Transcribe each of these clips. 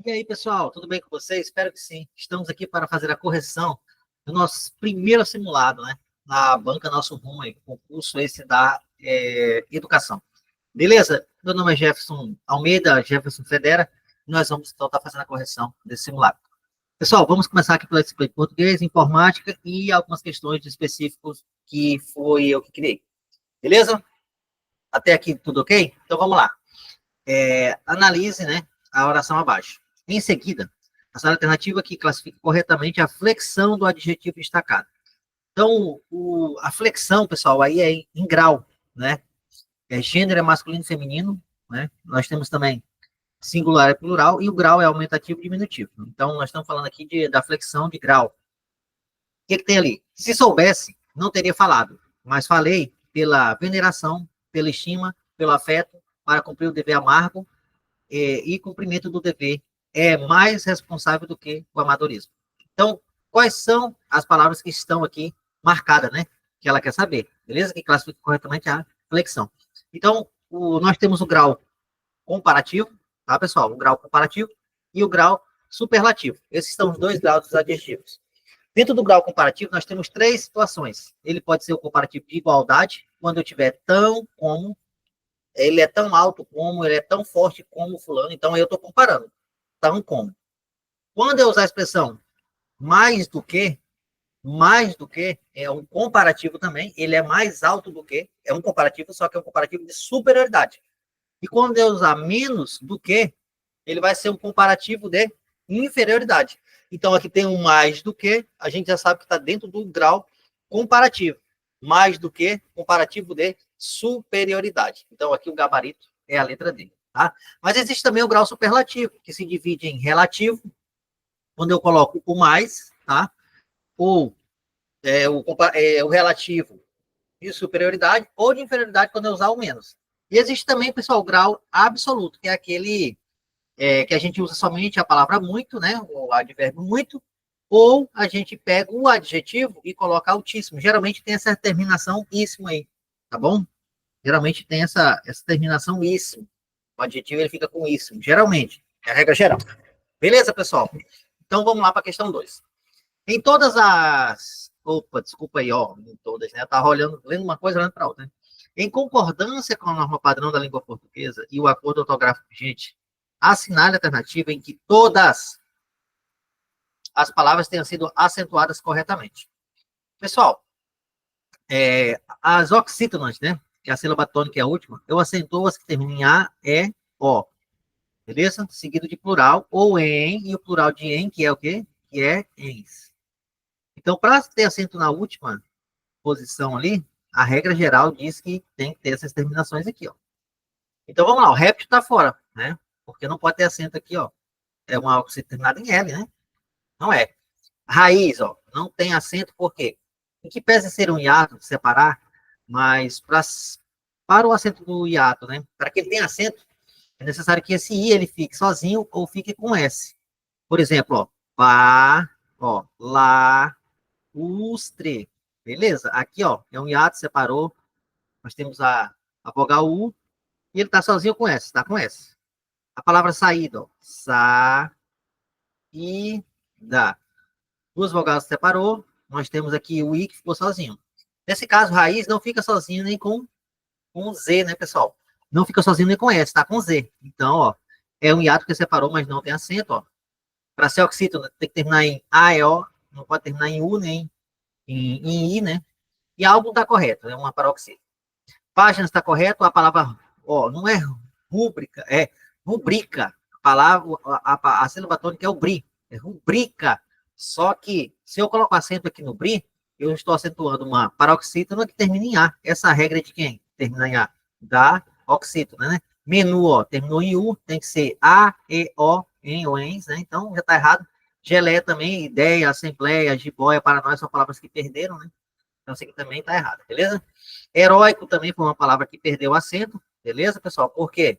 E aí, pessoal, tudo bem com vocês? Espero que sim. Estamos aqui para fazer a correção do nosso primeiro simulado, né? Na banca Nosso Rumo, aí, concurso esse da educação. Beleza? Meu nome é Jefferson Almeida, Jefferson Federa. Nós vamos, então, estar fazendo a correção desse simulado. Pessoal, vamos começar aqui pela disciplina de português, informática e algumas questões específicas que foi eu que criei. Beleza? Até aqui tudo ok? Então, vamos lá. Analise, né, a oração abaixo. Em seguida, a sala alternativa que classifica corretamente a flexão do adjetivo destacado. Então, a flexão, pessoal, aí é em grau, né? Gênero é masculino e feminino, né? Nós temos também singular e plural, e o grau é aumentativo e diminutivo. Então, nós estamos falando aqui da flexão de grau. O que tem ali? Se soubesse, não teria falado, mas falei pela veneração, pela estima, pelo afeto, para cumprir o dever amargo, e cumprimento do dever é mais responsável do que o amadorismo. Então, quais são as palavras que estão aqui marcadas, né? Que ela quer saber, beleza? Que classifica corretamente a flexão. Então, nós temos o grau comparativo, tá, pessoal? O grau comparativo e o grau superlativo. Esses são os dois graus dos adjetivos. Dentro do grau comparativo, nós temos três situações. Ele pode ser o comparativo de igualdade, quando eu tiver tão como, ele é tão alto como, ele é tão forte como fulano, então eu estou comparando, tão como. Quando eu usar a expressão mais do que é um comparativo também, ele é mais alto do que, é um comparativo, só que é um comparativo de superioridade. E quando eu usar menos do que, ele vai ser um comparativo de inferioridade. Então, aqui tem um mais do que, a gente já sabe que está dentro do grau comparativo. Mais do que, comparativo de superioridade. Então, aqui o gabarito é a letra D. Tá? Mas existe também o grau superlativo, que se divide em relativo, quando eu coloco o mais, tá? Ou o relativo de superioridade, ou de inferioridade, quando eu usar o menos. E existe também, pessoal, o grau absoluto, que é aquele que a gente usa somente a palavra muito, né? O advérbio muito, ou a gente pega o adjetivo e coloca altíssimo. Geralmente tem essa terminação íssimo aí, tá bom? Geralmente tem essa terminação íssimo. O adjetivo ele fica com íssimo, geralmente. É a regra geral. Beleza, pessoal? Então vamos lá para a questão 2. Em todas as. Opa, desculpa aí, ó. Em todas, né? Eu estava lendo uma coisa, olhando para outra, né? Em concordância com a norma padrão da língua portuguesa e o acordo ortográfico vigente, assinale a alternativa em que todas as palavras tenham sido acentuadas corretamente. Pessoal, as oxítonas, né? Que é a sílaba tônica é a última, eu acentuo as que terminam em A, E, O. Beleza? Seguido de plural, ou em, e o plural de em, que é o quê? Que é ens. Então, para ter acento na última posição ali, a regra geral diz que tem que ter essas terminações aqui, ó. Então, vamos lá, o réptil está fora, né? Porque não pode ter acento aqui, ó. É uma oxítona terminada em L, né? Não é. Raiz, ó, não tem acento, por quê? Em que pese ser um hiato, separar, mas para o acento do hiato, né? Para que ele tenha acento, é necessário que esse I ele fique sozinho ou fique com S. Por exemplo, ó, pá, ó, lá, ustre. Beleza? Aqui, ó, é um hiato, separou. Nós temos a vogal U e ele tá sozinho com S, tá com S. A palavra saída, ó, sa, e, da. Duas vogais separou, nós temos aqui o I que ficou sozinho. Nesse caso, raiz não fica sozinho nem com Z, né, pessoal? Não fica sozinho nem com S, tá com Z. Então, ó, é um hiato que separou, mas não tem acento, ó. Para ser oxítono, tem que terminar em A, E, O, não pode terminar em U, nem em I, né? E algo está correto, é uma paroxítona. Páginas está correto, a palavra, ó, não é rúbrica, é rubrica. A palavra, a sílaba tônica é o bri, é rubrica. Só que, se eu coloco acento aqui no bri, eu estou acentuando uma paroxítona que termina em A. Essa regra é de quem? Termina em A. Da oxítona, né? Menu, ó, terminou em U, tem que ser A, E, O, em ou ens, né? Então, já está errado. Geleia também, ideia, assembleia, jiboia, para nós são palavras que perderam, né? Então, isso aqui também está errado, beleza? Heróico também foi uma palavra que perdeu o acento, beleza, pessoal? Por quê?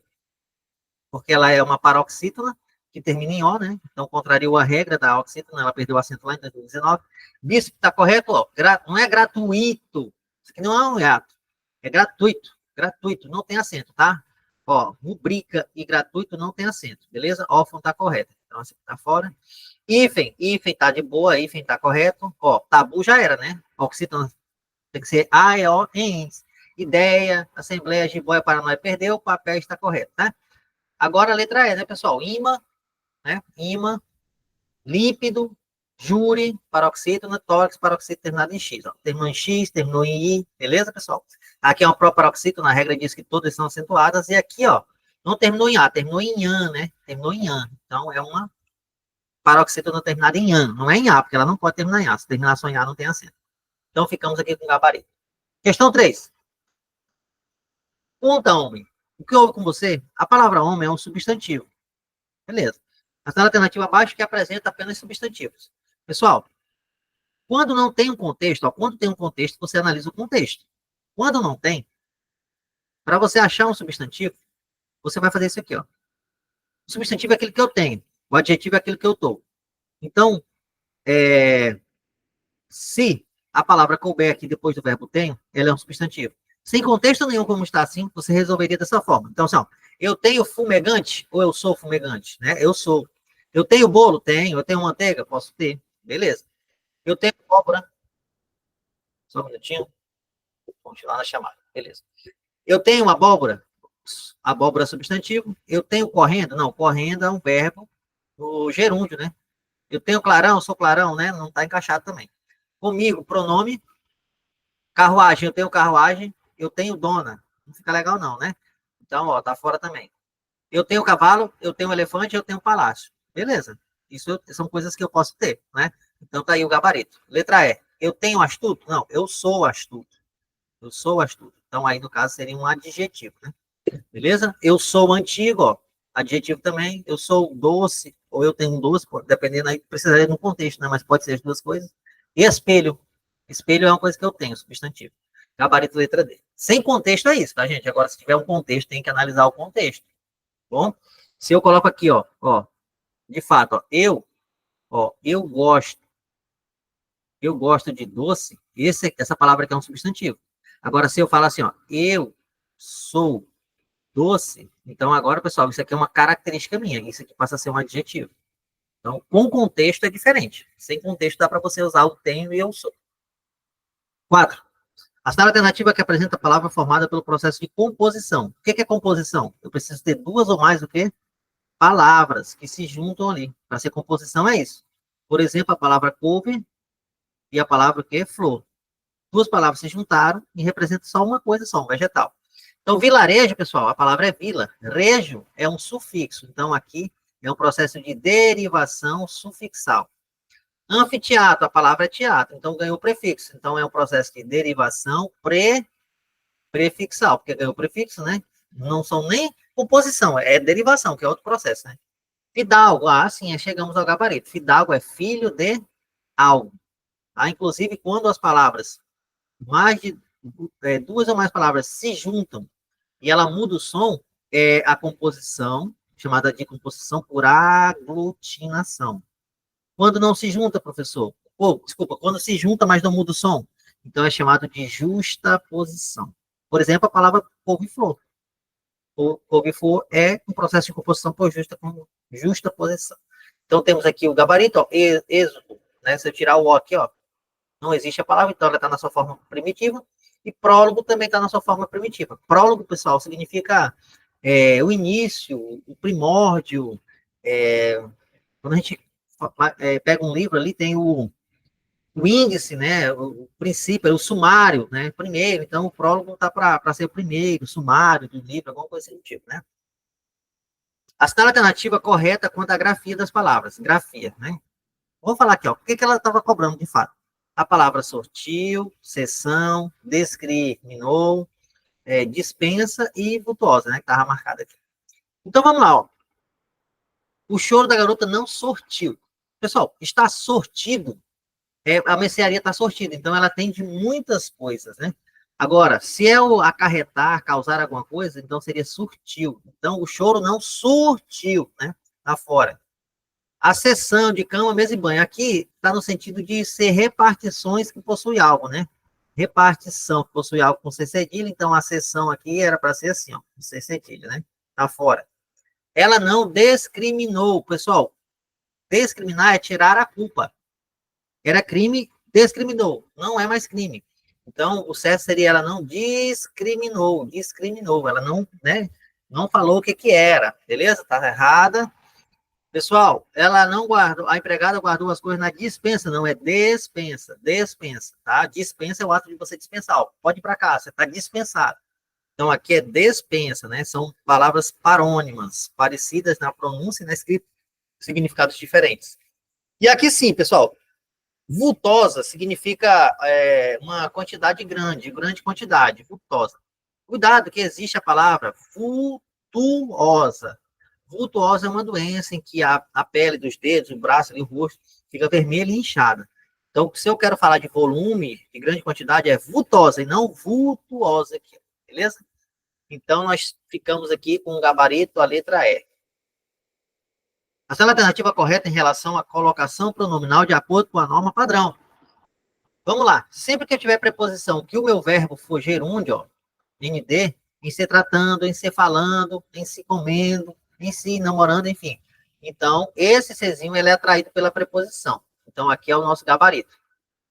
Porque ela é uma paroxítona que termina em O, né? Então, contrariou a regra da oxítona, ela perdeu o acento lá em 2019. Bispo está correto, ó. Não é gratuito. Isso aqui não é um hiato. É gratuito. Gratuito, não tem acento, tá? Ó, rubrica e gratuito não tem acento, beleza? Órfão está correto. Então, esse aqui tá fora. Hífen tá de boa, hífen tá correto. Ó, tabu já era, né? Oxítona tem que ser A, E, O, N. Ideia, Assembleia, Jiboia, Paraná perdeu, o papel está correto, né? Agora a letra E, né, pessoal? Imã, né? Imã, lípido, júri, paroxítona, tórax, paroxítona terminado em X. Ó. Terminou em X, terminou em I, beleza, pessoal? Aqui é uma proparoxítona, a regra diz que todas são acentuadas, e aqui, ó, não terminou em A, terminou em AN, né? Terminou em AN. Então, é uma paroxítona terminada em AN, não é em A, porque ela não pode terminar em A. Se terminar só em A, não tem acento. Então, ficamos aqui com o gabarito. Questão 3. Conta, homem. O que houve com você? A palavra homem é um substantivo. Beleza. A alternativa abaixo que apresenta apenas substantivos. Pessoal, quando não tem um contexto, ó, quando tem um contexto, você analisa o contexto. Quando não tem, para você achar um substantivo, você vai fazer isso aqui, ó. O substantivo é aquele que eu tenho. O adjetivo é aquele que eu estou. Então, se a palavra couber aqui depois do verbo tenho, ela é um substantivo. Sem contexto nenhum como está assim, você resolveria dessa forma. Então, assim, ó, eu tenho fumegante ou eu sou fumegante, né? Eu sou. Eu tenho bolo? Tenho. Eu tenho manteiga? Posso ter. Beleza. Eu tenho abóbora. Só um minutinho. Vou continuar na chamada. Beleza. Eu tenho uma abóbora? Abóbora é substantivo. Eu tenho correndo? Não, correndo é um verbo no gerúndio, né? Eu tenho clarão? Sou clarão, né? Não está encaixado também. Comigo, pronome. Carruagem, eu tenho carruagem. Eu tenho dona. Não fica legal não, né? Então, ó, tá fora também. Eu tenho cavalo, eu tenho elefante, eu tenho palácio. Beleza. Isso são coisas que eu posso ter, né? Então tá aí o gabarito. Letra E. Eu tenho astuto? Não, eu sou astuto. Eu sou astuto. Então aí no caso seria um adjetivo, né? Beleza? Eu sou antigo, ó. Adjetivo também. Eu sou doce, ou eu tenho um doce, dependendo aí, precisaria de um contexto, né? Mas pode ser as duas coisas. E espelho. Espelho é uma coisa que eu tenho, substantivo. Gabarito letra D. Sem contexto é isso, tá, gente? Agora, se tiver um contexto, tem que analisar o contexto. Bom? Se eu coloco aqui, ó, de fato, eu gosto de doce, essa palavra aqui é um substantivo. Agora, se eu falar assim, ó, eu sou doce, então agora, pessoal, isso aqui é uma característica minha, isso aqui passa a ser um adjetivo. Então, com contexto é diferente. Sem contexto dá para você usar o tenho e eu sou. 4. A cena alternativa que apresenta a palavra formada pelo processo de composição. O que é composição? Eu preciso ter duas ou mais o quê? Palavras que se juntam ali. Para ser composição é isso. Por exemplo, a palavra couve e a palavra que flor. Duas palavras se juntaram e representam só uma coisa, só um vegetal. Então, vilarejo, pessoal, a palavra é vila. Rejo é um sufixo. Então, aqui é um processo de derivação sufixal. Anfiteatro, a palavra é teatro. Então, ganhou prefixo. Então, é um processo de derivação prefixal, porque ganhou prefixo, né? Não são nem composição, é derivação, que é outro processo, né? Fidalgo, sim, chegamos ao gabarito. Fidalgo é filho de algo. Inclusive, quando as palavras, mais de duas ou mais palavras se juntam e ela muda o som, é a composição, chamada de composição por aglutinação. Quando não se junta, professor, desculpa, quando se junta, mas não muda o som, então é chamado de justaposição. Por exemplo, a palavra couve-flor. Couve-flor é um processo de composição por justaposição. Então, temos aqui o gabarito, ó, êxodo, né? Se eu tirar o O aqui, ó, não existe a palavra, então ela está na sua forma primitiva. E prólogo também está na sua forma primitiva. Prólogo, pessoal, significa o início, o primórdio. Quando a gente pega um livro ali, tem o índice, né? O princípio, o sumário, né? Primeiro. Então, o prólogo está para ser o primeiro, o sumário do livro, alguma coisa assim do tipo, né? A citação alternativa correta quanto à grafia das palavras. Grafia, né? Vou falar aqui, ó. O que ela estava cobrando de fato? A palavra sortiu, sessão, discriminou, dispensa e vultuosa, né? Que estava marcada aqui. Então, vamos lá, ó. O choro da garota não sortiu. Pessoal, está sortido. A mercearia está sortida, então ela atende muitas coisas, né? Agora, se é o acarretar, causar alguma coisa, então seria surtiu. Então, o choro não surtiu, né? Tá fora. A seção de cama, mesa e banho. Aqui está no sentido de ser repartições que possuem algo, né? Repartição que possui algo com C cedilha, então a seção aqui era para ser assim, ó, C cedilha, né? Tá fora. Ela não discriminou, pessoal. Descriminar é tirar a culpa. Era crime, descriminou. Não é mais crime. Então, o certo seria ela não discriminou. Ela não, né, não falou o que que era. Beleza? Tá errada. Pessoal, ela não guardou, a empregada guardou as coisas na dispensa, não é despensa, tá? Dispensa é o ato de você dispensar. Ó, pode ir para cá, você está dispensado. Então, aqui é despensa, né? São palavras parônimas, parecidas na pronúncia e na escrita, significados diferentes. E aqui sim, pessoal, vultosa significa uma quantidade grande, grande quantidade, vultosa. Cuidado que existe a palavra vultuosa. Vultuosa é uma doença em que a pele dos dedos, o braço e o rosto fica vermelha e inchada. Então, se eu quero falar de volume, de grande quantidade, é vultosa e não vultuosa aqui, beleza? Então, nós ficamos aqui com o gabarito, a letra E. A alternativa correta em relação à colocação pronominal de acordo com a norma padrão. Vamos lá. Sempre que eu tiver preposição que o meu verbo for gerúndio, ó, ND, em se tratando, em se falando, em se comendo, em se namorando, enfim. Então, esse Czinho, ele é atraído pela preposição. Então, aqui é o nosso gabarito.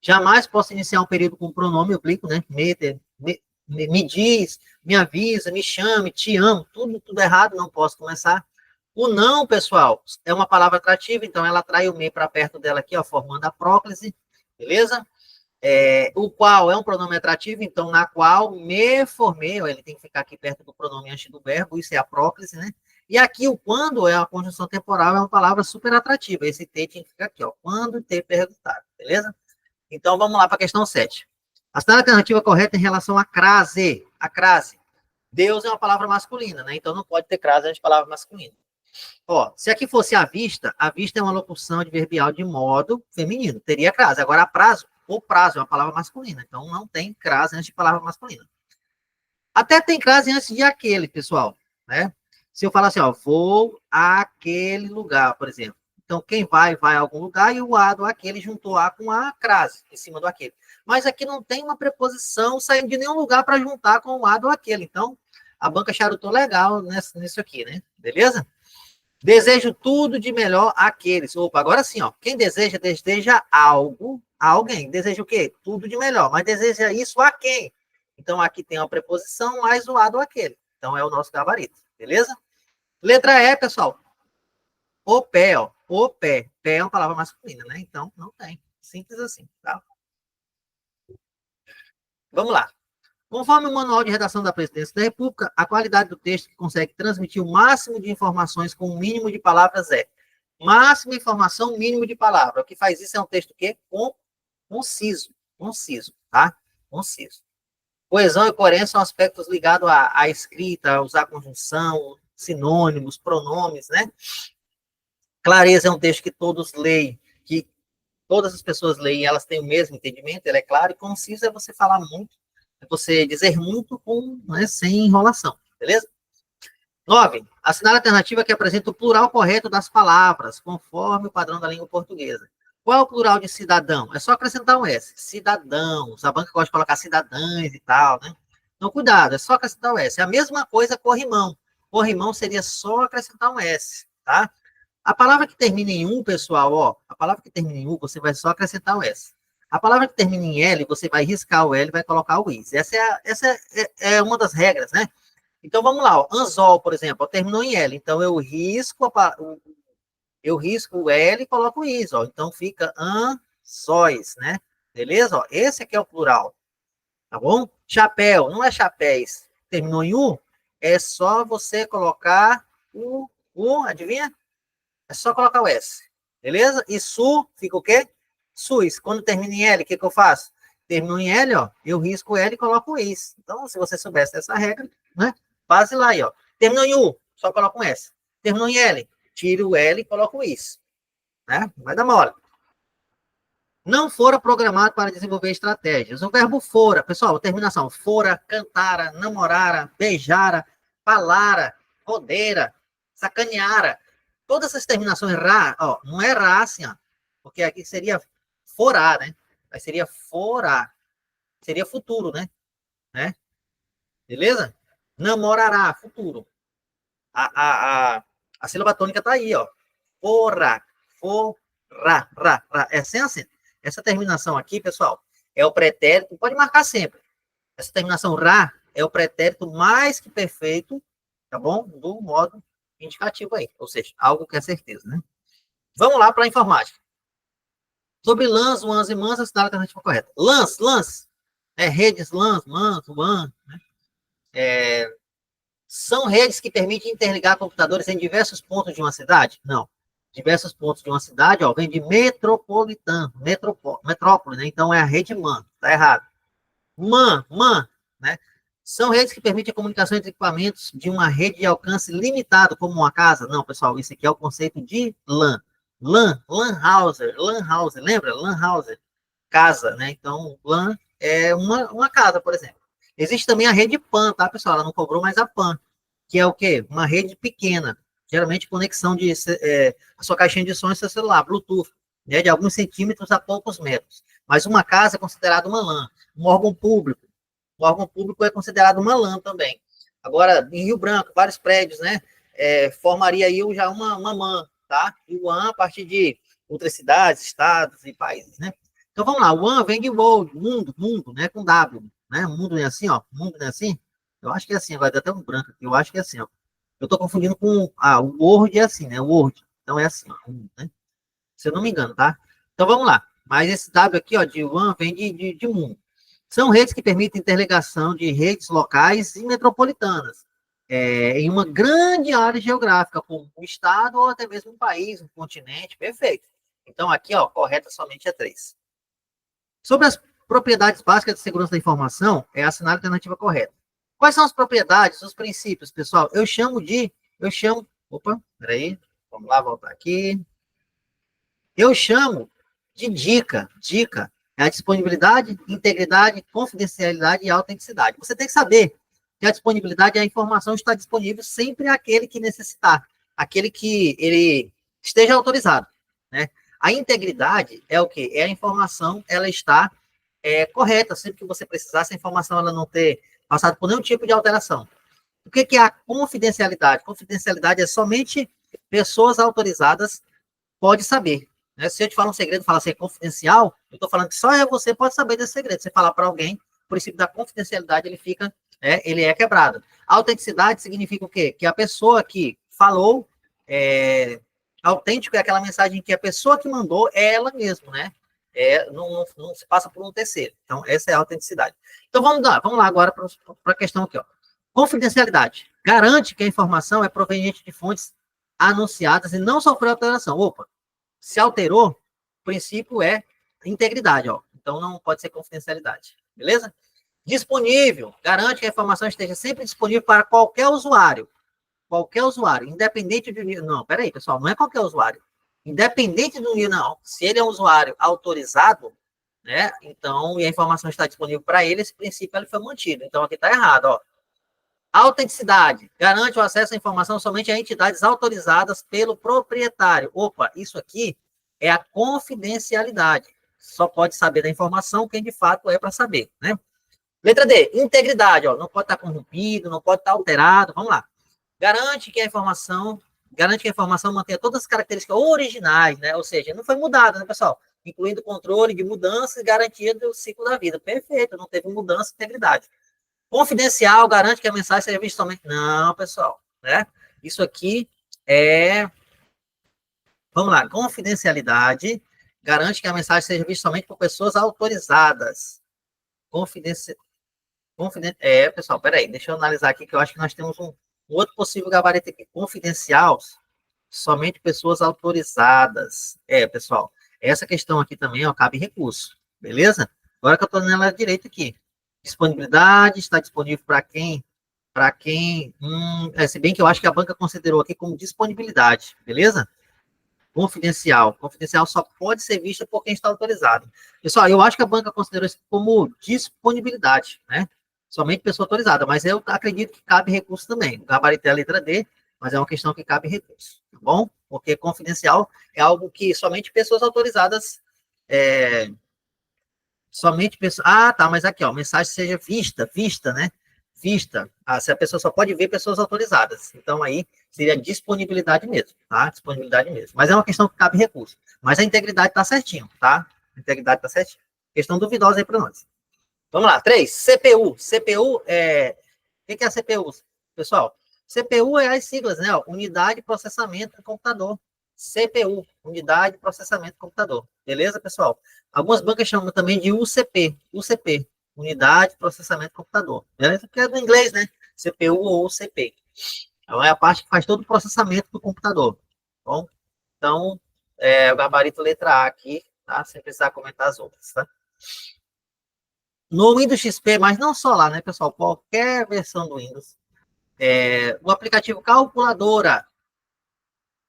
Jamais posso iniciar um período com pronome oblíquo, né? Me diz, me avisa, me chame, te amo, tudo errado, não posso começar. O não, pessoal, é uma palavra atrativa, então ela atrai o me para perto dela aqui, ó, formando a próclise, beleza? O qual é um pronome atrativo, então na qual me formei, ó, ele tem que ficar aqui perto do pronome antes do verbo, isso é a próclise, né? E aqui o quando é a conjunção temporal, é uma palavra super atrativa, esse T tinha que ficar aqui, ó, quando ter perguntado, beleza? Então vamos lá para a questão 7. A alternativa correta em relação à crase. A crase. Deus é uma palavra masculina, né? Então não pode ter crase antes de palavra masculina. Ó, se aqui fosse a vista é uma locução adverbial de modo feminino, teria crase. Agora, a prazo, o prazo é uma palavra masculina, então não tem crase antes de palavra masculina. Até tem crase antes de aquele, pessoal, né? Se eu falar assim, ó, vou àquele lugar, por exemplo. Então, quem vai a algum lugar e o a do aquele juntou a com a crase em cima do aquele. Mas aqui não tem uma preposição saindo de nenhum lugar para juntar com o a do aquele. Então, a banca charutou legal nisso aqui, né? Beleza? Desejo tudo de melhor àqueles. Opa, agora sim, ó. Quem deseja algo a alguém. Deseja o quê? Tudo de melhor. Mas deseja isso a quem? Então, aqui tem a preposição mais o a do aquele. Então, é o nosso gabarito. Beleza? Letra E, pessoal. O pé, ó. O pé. Pé é uma palavra masculina, né? Então, não tem. Simples assim, tá? Vamos lá. Conforme o Manual de Redação da Presidência da República, a qualidade do texto que consegue transmitir o máximo de informações com o mínimo de palavras é máxima informação, mínimo de palavras. O que faz isso é um texto que conciso, tá? Conciso. Coesão e coerência são aspectos ligados à escrita, a usar conjunção, sinônimos, pronomes, né? Clareza é um texto que todos leem, que todas as pessoas leem, elas têm o mesmo entendimento, ele é claro, e conciso é você falar muito, é você dizer muito com, né, sem enrolação, beleza? 9. Assinar a alternativa que apresenta o plural correto das palavras, conforme o padrão da língua portuguesa. Qual é o plural de cidadão? É só acrescentar um S. Cidadãos. A banca gosta de colocar cidadãs e tal, né? Então, cuidado, é só acrescentar um S. É a mesma coisa corrimão. Corrimão seria só acrescentar um S, tá? A palavra que termina em um, pessoal, ó, a palavra que termina em um, você vai só acrescentar o S. A palavra que termina em L, você vai riscar o L e vai colocar o is. Essa é uma das regras, né? Então, vamos lá. Ó. Anzol, por exemplo, ó, terminou em L. Então, eu risco o L e coloco o is. Ó. Então, fica anzóis, né? Beleza? Ó, esse aqui é o plural. Tá bom? Chapéu, não é chapéus. Terminou em U? É só você colocar adivinha? É só colocar o S. Beleza? E su, fica o quê? SUS. Quando termina em L, o que eu faço? Terminou em L, ó, eu risco o L e coloco o is. Então, se você soubesse essa regra, né? Base lá aí, ó. Terminou em U, só coloca um S. Terminou em L, tira o L e coloca o is. Né? Não vai dar mole. Não fora programado para desenvolver estratégias. O verbo fora, pessoal, terminação. Fora, cantara, namorara, beijara, falara, rodeira, sacaneara. Todas essas terminações ra, ó, não é ra assim, ó, porque aqui seria forar, né? Aí seria forar. Seria futuro, né? Beleza? Namorará, futuro. A sílaba tônica tá aí, ó. Fora, for, ra. É sem acento. Essa terminação aqui, pessoal, é o pretérito, pode marcar sempre. Essa terminação ra é o pretérito mais que perfeito, tá bom? Do modo indicativo aí, ou seja, algo que é certeza, né? Vamos lá para a informática. Sobre LANs, WANs e MANs, a cidade alternativa correta. LANs, redes LANs, MANs, WAN, né? São redes que permitem interligar computadores em diversos pontos de uma cidade? Não. Diversos pontos de uma cidade, ó, vem de metropolitano, metrópole, né? Então é a rede MAN, tá errado. MAN, né? São redes que permitem a comunicação entre equipamentos de uma rede de alcance limitado, como uma casa? Não, pessoal, isso aqui é o conceito de LAN. Lan house, lembra? Lan house, casa, né? Então, LAN é uma casa, por exemplo. Existe também a rede PAN, tá, pessoal? Ela não cobrou, mas a PAN, que é o quê? Uma rede pequena, geralmente conexão de a sua caixinha de som e seu celular, Bluetooth, né? De alguns centímetros a poucos metros. Mas uma casa é considerada uma LAN. Um órgão público é considerado uma LAN também. Agora, em Rio Branco, vários prédios, né? Formaria aí já uma MAN, tá? E o WAN a partir de outras cidades, estados e países, né? Então vamos lá, o WAN vem de world, mundo, né? Com W, né? Mundo é assim, ó. Mundo não é assim? Eu acho que é assim, vai dar até um branco aqui. Eu acho que é assim, ó. Eu tô confundindo com. O Word é assim, né? Word. Então é assim, ó. Né? Se eu não me engano, tá? Então vamos lá. Mas esse W aqui, ó, de WAN vem de mundo. São redes que permitem interligação de redes locais e metropolitanas em uma grande área geográfica, como um estado ou até mesmo um país, um continente, perfeito. Então, aqui, ó, correta somente é 3. Sobre as propriedades básicas de segurança da informação, é assinar a alternativa correta. Quais são as propriedades, os princípios, pessoal? Opa, peraí, vamos lá, voltar aqui. Eu chamo de dica é a disponibilidade, integridade, confidencialidade e autenticidade. Você tem que saber que a disponibilidade, a informação está disponível sempre àquele que necessitar, aquele que ele esteja autorizado, né? A integridade é o quê? É a informação, ela está correta, sempre que você precisar, essa informação ela não ter passado por nenhum tipo de alteração. O que é a confidencialidade? Confidencialidade é somente pessoas autorizadas podem saber. Né? Se eu te falar um segredo, falar assim, é confidencial, eu estou falando que só você pode saber desse segredo. Você falar para alguém, o princípio da confidencialidade, ele é quebrado. Autenticidade significa o quê? Que a pessoa que falou, autêntico é aquela mensagem que a pessoa que mandou é ela mesma, né? Não se passa por um terceiro. Então, essa é a autenticidade. Então, vamos lá agora para a questão aqui, ó. Confidencialidade. Garante que a informação é proveniente de fontes anunciadas e não sofreu alteração. Opa, se alterou, o princípio é integridade, ó. Então não pode ser confidencialidade, beleza? Disponível, garante que a informação esteja sempre disponível para qualquer usuário, independente do nível. Não, peraí, pessoal, não é qualquer usuário. Independente do nível, não. Se ele é um usuário autorizado, né? Então, e a informação está disponível para ele, esse princípio ele foi mantido. Então aqui está errado, ó. Autenticidade. Garante o acesso à informação somente a entidades autorizadas pelo proprietário. Opa, isso aqui é a confidencialidade. Só pode saber da informação quem de fato é para saber, né? Letra D, integridade, ó, não pode estar corrompido, não pode estar alterado. Vamos lá. Garante que a informação mantenha todas as características originais, né? Ou seja, não foi mudada, né, pessoal? Incluindo controle de mudança e garantia do ciclo da vida. Perfeito, não teve mudança, integridade. Confidencial, garante que a mensagem seja vista somente. Não, pessoal, né? Isso aqui é. Vamos lá, confidencialidade garante que a mensagem seja vista somente por pessoas autorizadas. Pessoal, peraí, deixa eu analisar aqui, que eu acho que nós temos um outro possível gabarito aqui. Confidencial, somente pessoas autorizadas. Pessoal, essa questão aqui também, ó, cabe recurso, beleza? Agora que eu estou nela direito aqui. Disponibilidade, está disponível para quem? Se bem que eu acho que a banca considerou aqui como disponibilidade, beleza? Confidencial só pode ser vista por quem está autorizado. Pessoal, eu acho que a banca considerou isso como disponibilidade, né? Somente pessoa autorizada, mas eu acredito que cabe recurso também. O gabarito é a letra D, mas é uma questão que cabe recurso, tá bom? Porque confidencial é algo que somente pessoas autorizadas somente pessoas. Ah, tá, mas aqui, ó, mensagem seja vista, né? vista. Se a pessoa só pode ver pessoas autorizadas. Então, aí seria disponibilidade mesmo, tá? Disponibilidade mesmo. Mas é uma questão que cabe recurso. Mas a integridade está certinho, tá? A integridade está certinho. Questão duvidosa aí para nós. Vamos lá, 3. CPU. CPU é... O que é a CPU? Pessoal, CPU é as siglas, né? Unidade de Processamento do Computador. CPU, Unidade de Processamento do Computador. Beleza, pessoal? Algumas bancas chamam também de UCP. UCP, Unidade de Processamento do Computador. Beleza? Porque é do inglês, né? CPU ou UCP. Então, é a parte que faz todo o processamento do computador. Tá bom? Então, o gabarito letra A aqui, tá? Sem precisar comentar as outras, tá? No Windows XP, mas não só lá, né, pessoal? Qualquer versão do Windows. O aplicativo Calculadora.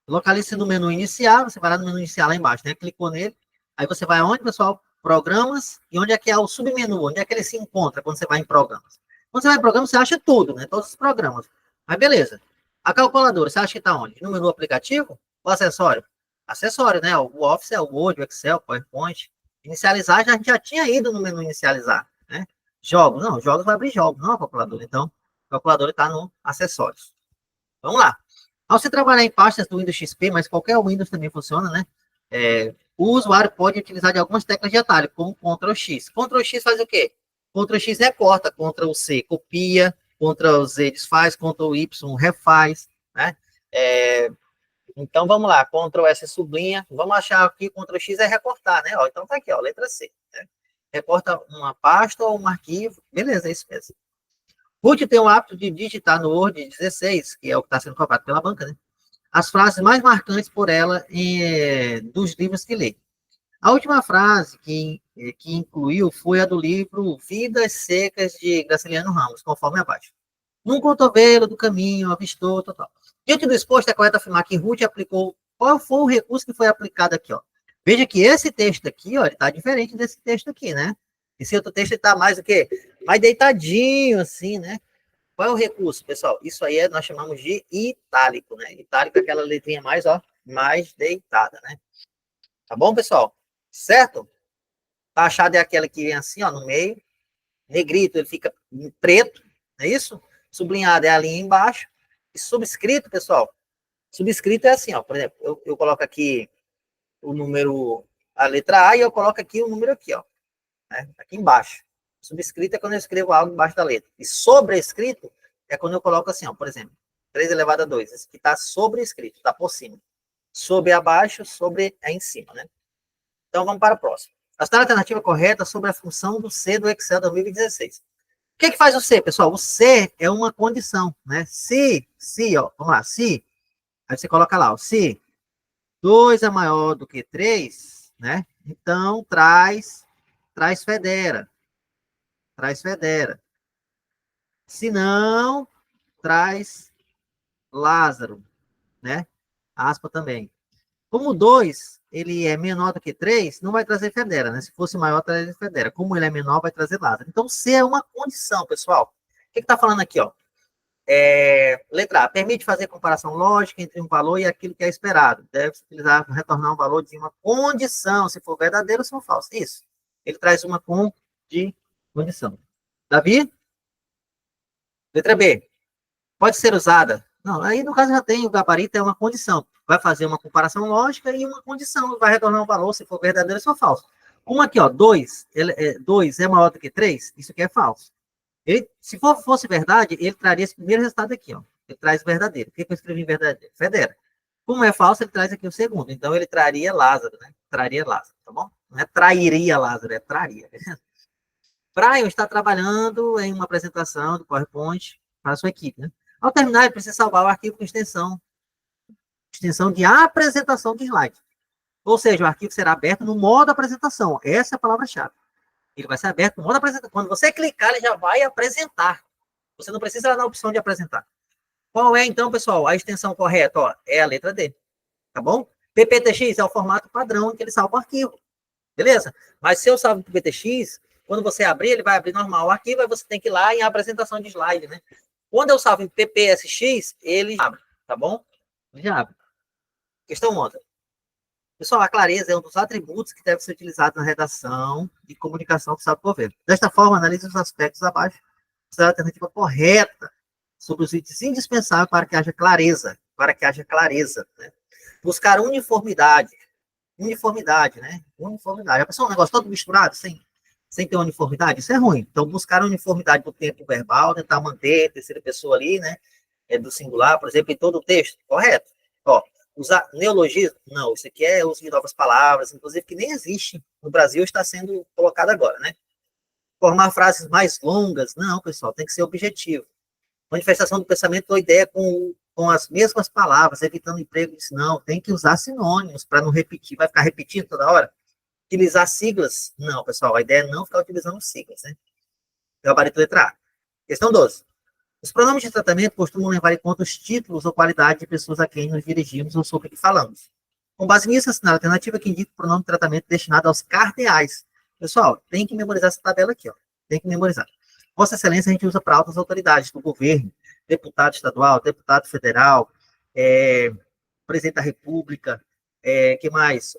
Localize no menu inicial, você vai lá no menu inicial lá embaixo, né? Clicou nele. Aí você vai aonde, pessoal? Programas. E onde é que é o submenu? Onde é que ele se encontra quando você vai em programas? Quando você vai em programas, você acha tudo, né? Todos os programas. Mas beleza. A calculadora, você acha que está onde? No menu aplicativo ou acessório? Acessório, né? O Office, o Word, o Excel, o PowerPoint. Inicializar, a gente já tinha ido no menu inicializar, né? Jogos, não, jogos vai abrir jogos, não a calculadora. Então, a calculadora está no acessórios. Vamos lá. Ao se trabalhar em pastas do Windows XP, mas qualquer Windows também funciona, né? O usuário pode utilizar de algumas teclas de atalho, como Ctrl X. Ctrl X faz o quê? Ctrl X recorta, Ctrl C copia, Ctrl Z desfaz, Ctrl Y refaz, né? Então, vamos lá, Ctrl S sublinha. Vamos achar que Ctrl X é recortar, né? Então, tá aqui, ó, letra C. Né? Recorta uma pasta ou um arquivo. Beleza, é isso mesmo. Ruth tem o hábito de digitar no Word 16, que é o que está sendo cobrado pela banca, né? As frases mais marcantes por ela dos livros que lê. A última frase que incluiu foi a do livro Vidas Secas, de Graciliano Ramos, conforme abaixo. Num cotovelo do caminho, avistou, total. Diante do exposto, é correto afirmar que Ruth aplicou. Qual foi o recurso que foi aplicado aqui, ó? Veja que esse texto aqui, ó, ele está diferente desse texto aqui, né? Esse outro texto está mais o quê? Mais deitadinho, assim, né? Qual é o recurso, pessoal? Isso aí nós chamamos de itálico, né? Itálico é aquela letrinha mais, ó, mais deitada, né? Tá bom, pessoal? Certo? Taxado é aquela que vem assim, ó, no meio. Negrito, ele fica preto, não é isso? Sublinhado é a linha embaixo. E subscrito, pessoal, subscrito é assim, ó. Por exemplo, eu coloco aqui o número, a letra A, e eu coloco aqui o número aqui, ó. Né? Aqui embaixo. Subscrito é quando eu escrevo algo embaixo da letra. E sobrescrito é quando eu coloco assim, ó, por exemplo, 3 elevado a 2. Esse aqui está sobrescrito, está por cima. Sobre é abaixo, sobre é em cima, né? Então, vamos para a próxima. A alternativa correta sobre a função do C do Excel 2016. O que faz o C, pessoal? O C é uma condição, né? Se, ó, vamos lá, se, aí você coloca lá, ó, se 2 é maior do que 3, né? Então, traz federa. Traz federa. Se não, traz Lázaro, né? Aspa também. Como 2, ele é menor do que 3, não vai trazer federa, né? Se fosse maior, trazer federa. Como ele é menor, vai trazer Lázaro. Então, C é uma condição, pessoal. O que está falando aqui, ó? Letra A, permite fazer comparação lógica entre um valor e aquilo que é esperado. Deve-se utilizar, retornar um valor de uma condição, se for verdadeiro ou se for falso. Isso. Ele traz uma condição. Davi? Letra B. Pode ser usada. Não, aí no caso já tem o gabarito, é uma condição. Vai fazer uma comparação lógica e uma condição. Vai retornar um valor se for verdadeiro ou se for falso. Como aqui, ó, 2 é maior do que 3, isso aqui é falso. Se fosse verdade, ele traria esse primeiro resultado aqui, ó. Ele traz verdadeiro. O que eu escrevi em verdadeiro? Federa. Como é falso, ele traz aqui o segundo. Então, ele traria Lázaro, né? Traria Lázaro, tá bom? Não é trairia Lázaro, é traria. Brian está trabalhando em uma apresentação do PowerPoint para a sua equipe, né? Ao terminar, ele precisa salvar o arquivo com extensão de apresentação de slide. Ou seja, o arquivo será aberto no modo apresentação. Essa é a palavra-chave. Ele vai ser aberto no modo apresentação. Quando você clicar, ele já vai apresentar. Você não precisa ir lá na opção de apresentar. Qual é, então, pessoal, a extensão correta? Ó, é a letra D. Tá bom? PPTX é o formato padrão em que ele salva o arquivo. Beleza? Mas se eu salvo para o PPTX, quando você abrir, ele vai abrir normal o arquivo, aí você tem que ir lá em apresentação de slide, né? Quando eu salvo em PPSX, ele abre, tá bom? Ele já abre. Questão outra. Pessoal, a clareza é um dos atributos que deve ser utilizado na redação e comunicação do Estado do governo. Desta forma, analise os aspectos abaixo a alternativa correta sobre os itens indispensáveis para que haja clareza, né? Buscar uniformidade, né? Uniformidade. A pessoa é um negócio todo misturado, sem ter uniformidade, isso é ruim. Então, buscar a uniformidade do tempo verbal, tentar manter a terceira pessoa ali, né? Do singular, por exemplo, em todo o texto, correto. Ó, usar neologismo? Não, isso aqui é uso de novas palavras, inclusive que nem existe no Brasil, está sendo colocado agora, né? Formar frases mais longas? Não, pessoal, tem que ser objetivo. Manifestação do pensamento ou ideia com as mesmas palavras, evitando empregos. Não, tem que usar sinônimos para não repetir, vai ficar repetindo toda hora. Utilizar siglas? Não, pessoal, a ideia é não ficar utilizando siglas, né? Gabarito letra A. Questão 12. Os pronomes de tratamento costumam levar em conta os títulos ou qualidade de pessoas a quem nos dirigimos ou sobre o que falamos. Com base nisso, assinar a alternativa que indica o pronome de tratamento destinado aos cardeais. Pessoal, tem que memorizar essa tabela aqui, ó. Tem que memorizar. Vossa Excelência a gente usa para altas autoridades do governo, deputado estadual, deputado federal, presidente da República, que mais?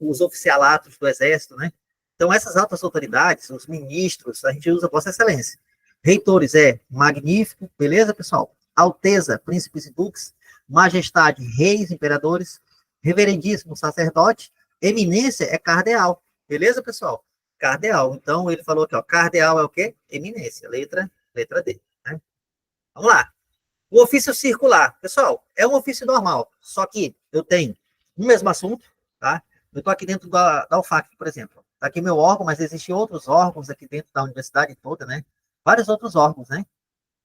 Os oficialatos do Exército, né? Então, essas altas autoridades, os ministros, a gente usa Vossa Excelência. Reitores magnífico, beleza, pessoal? Alteza, príncipes e duques, majestade, reis, imperadores, reverendíssimo, sacerdote, eminência é cardeal, beleza, pessoal? Cardeal. Então, ele falou aqui, ó, cardeal é o quê? Eminência, letra D. Né? Vamos lá. O ofício circular. Pessoal, é um ofício normal, só que eu tenho o mesmo assunto, tá? Eu estou aqui dentro da UFAC, por exemplo. Está aqui meu órgão, mas existem outros órgãos aqui dentro da universidade toda, né? Vários outros órgãos, né?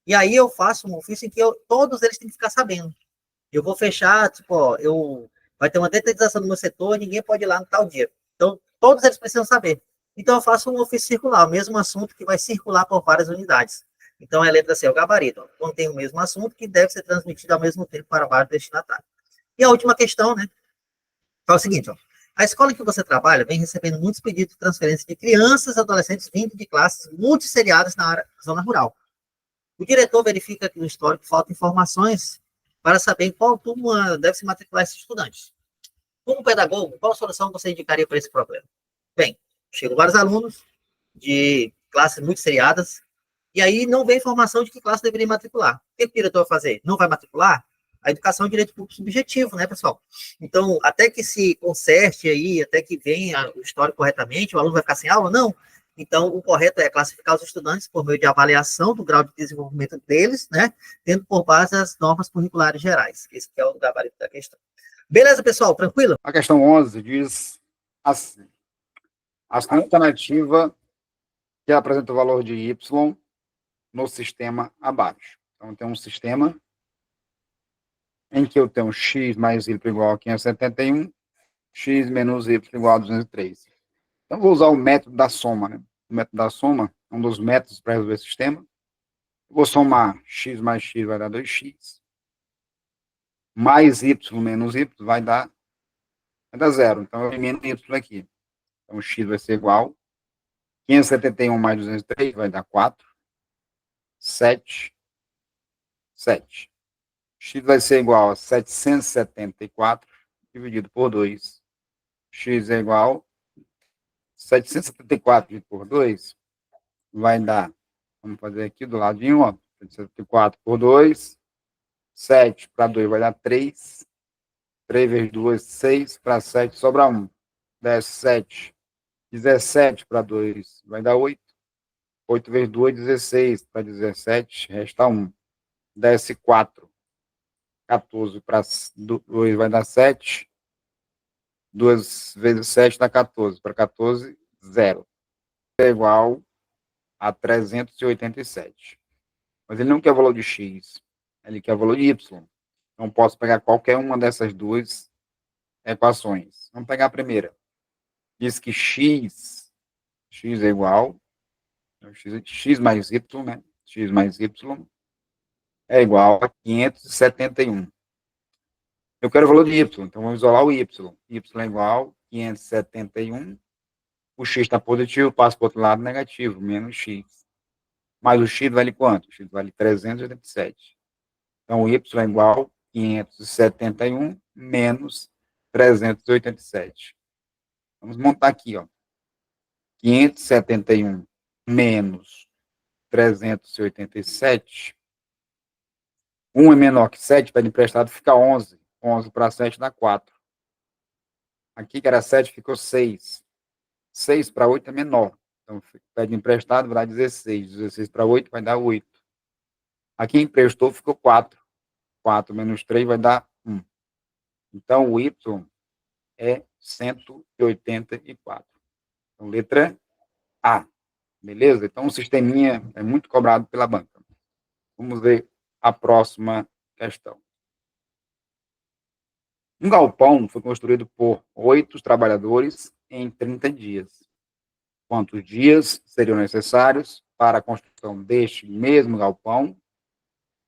E aí eu faço um ofício em que todos eles têm que ficar sabendo. Eu vou fechar, tipo, ó, vai ter uma detetização do meu setor, ninguém pode ir lá no tal dia. Então, todos eles precisam saber. Então, eu faço um ofício circular, o mesmo assunto que vai circular por várias unidades. Então, a letra C é o gabarito. Ó, contém o mesmo assunto que deve ser transmitido ao mesmo tempo para vários destinatários. E a última questão, né? Fala o seguinte, ó. A escola em que você trabalha vem recebendo muitos pedidos de transferência de crianças e adolescentes vindo de classes multisseriadas na zona rural. O diretor verifica que no histórico faltam informações para saber em qual turma deve se matricular esses estudantes. Como pedagogo, qual solução você indicaria para esse problema? Bem, chegam vários alunos de classes muito seriadas, e aí não vem informação de que classe deveria matricular. O que o diretor vai fazer? Não vai matricular? A educação é um direito público subjetivo, né, pessoal? Então, até que se conserte aí, até que venha o histórico corretamente, o aluno vai ficar sem aula? Não. Então, o correto é classificar os estudantes por meio de avaliação do grau de desenvolvimento deles, né, tendo por base as normas curriculares gerais. Esse que é o gabarito da questão. Beleza, pessoal? Tranquilo? A questão 11 diz assim: a alternativa que apresenta o valor de y no sistema abaixo. Então, tem um sistema em que eu tenho x mais y igual a 571, x menos y igual a 203. Então, vou usar o método da soma. Né? O método da soma é um dos métodos para resolver o sistema. Vou somar x mais x vai dar 2x. Mais y menos y vai dar 0. Então, eu elimino y aqui. Então, x vai ser igual. 571 mais 203 vai dar 4. 7. 7. X vai ser igual a 774 dividido por 2. X é igual a 774 dividido por 2 vai dar, vamos fazer aqui do ladinho, ó, 774 por 2, 7 para 2 vai dar 3, 3 vezes 2, 6, para 7 sobra 1, 10, 7, 17 para 2 vai dar 8, 8 vezes 2, 16, para 17 resta 1, desce 4, 14 para 2 vai dar 7, 2 vezes 7 dá 14, para 14, 0. É igual a 387. Mas ele não quer o valor de x, ele quer o valor de y. Então, posso pegar qualquer uma dessas duas equações. Vamos pegar a primeira. Diz que x é igual, x mais y, né? X mais y é igual a 571. Eu quero o valor de y, então vamos isolar o y. Y é igual a 571. O x está positivo, passa para o outro lado negativo, menos x. Mas o x vale quanto? O x vale 387. Então, o y é igual a 571 menos 387. Vamos montar aqui, ó. 571 menos 387. 1 é menor que 7, pede emprestado, fica 11. 11 para 7 dá 4. Aqui, que era 7, ficou 6. 6 para 8 é menor. Então, pede emprestado, vai dar 16. 16 para 8 vai dar 8. Aqui emprestou, ficou 4. 4 menos 3 vai dar 1. Então, o Y é 184. Então, letra A. Beleza? Então, o sisteminha é muito cobrado pela banca. Vamos ver a próxima questão. Um galpão foi construído por 8 trabalhadores em 30 dias. Quantos dias seriam necessários para a construção deste mesmo galpão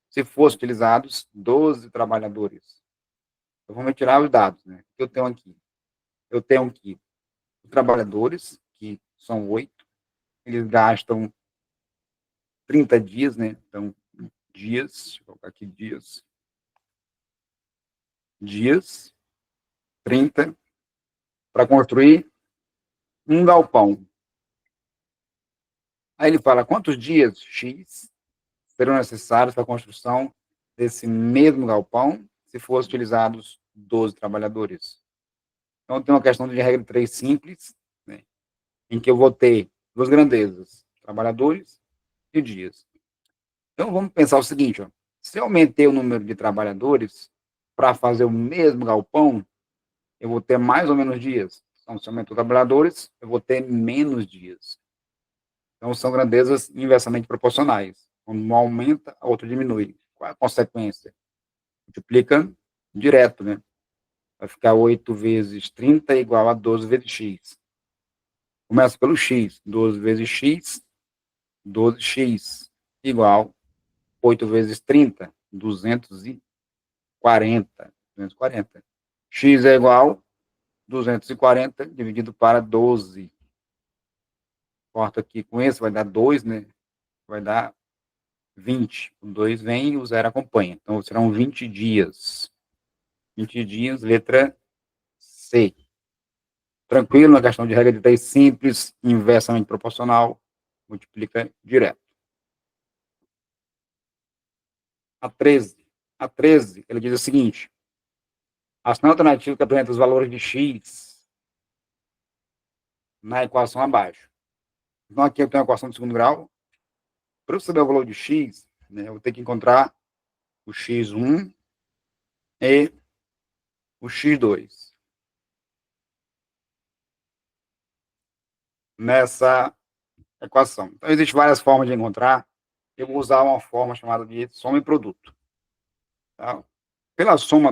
se fossem utilizados 12 trabalhadores? Então, vamos tirar os dados, né? Que eu tenho aqui. Eu tenho aqui os trabalhadores, que são 8. Eles gastam 30 dias, né? Então, dias, deixa eu colocar aqui dias. Dias, 30, para construir um galpão. Aí ele fala quantos dias X serão necessários para a construção desse mesmo galpão se fossem utilizados 12 trabalhadores. Então, tem uma questão de regra 3 simples, né, em que eu vou ter duas grandezas, trabalhadores e dias. Então, vamos pensar o seguinte, ó, se eu aumentei o número de trabalhadores para fazer o mesmo galpão, eu vou ter mais ou menos dias. Então, se aumentou trabalhadores, eu vou ter menos dias. Então, são grandezas inversamente proporcionais. Quando um aumenta, a outra diminui. Qual é a consequência? Multiplica direto, né? Vai ficar 8 vezes 30 igual a 12 vezes x. Começa pelo x. 12 vezes x, 12x, igual 8 vezes 30, 240. 240. X é igual 240 dividido para 12. Corta aqui com esse, vai dar 2, né? Vai dar 20. O 2 vem e o 0 acompanha. Então, serão 20 dias. 20 dias, letra C. Tranquilo, na questão de regra de 3 simples, inversamente proporcional, multiplica direto. A 13. A 13, ele diz o seguinte: ação alternativa que apresenta os valores de x na equação abaixo. Então, aqui eu tenho a equação de segundo grau. Para eu saber o valor de x, né, eu vou ter que encontrar o x1 e o x2. Nessa equação. Então, existem várias formas de encontrar. Eu vou usar uma forma chamada de soma e produto. Tá? Pela soma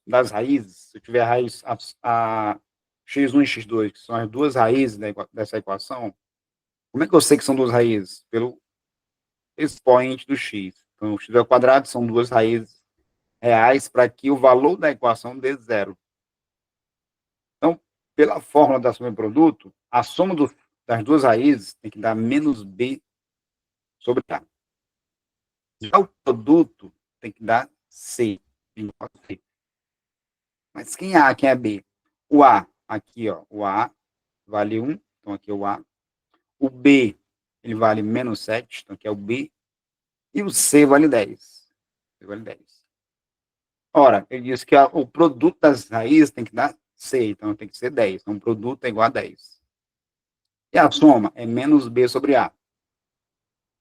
das raízes, se eu tiver a raiz a x1 e x2, que são as duas raízes dessa equação, como é que eu sei que são duas raízes? Pelo expoente do x. Então, o x ao quadrado são duas raízes reais para que o valor da equação dê zero. Então, pela fórmula da soma e produto, a soma das duas raízes tem que dar menos b sobre a. Já o produto tem que dar c. Mas quem é A, quem é B? O A, aqui, ó, o A vale 1, então aqui é o A. O B, ele vale menos 7, então aqui é o B. E o C vale 10. C vale 10. Ora, ele disse que o produto das raízes tem que dar C, então tem que ser 10. Então, o produto é igual a 10. E a soma é menos B sobre A.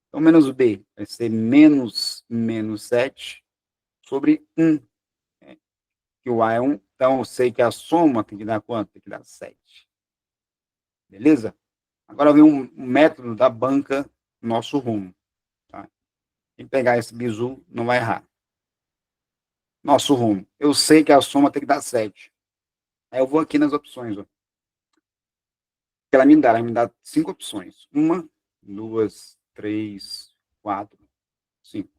Então, menos B vai ser menos 7 sobre 1. Que o A é 1. Então, eu sei que a soma tem que dar quanto? Tem que dar 7. Beleza? Agora vem um método da banca nosso rumo. Tá? Quem pegar esse bizu não vai errar. Nosso rumo. Eu sei que a soma tem que dar 7. Aí eu vou aqui nas opções. Ó. Ela me dá 5 opções. 1, 2, 3, 4, 5.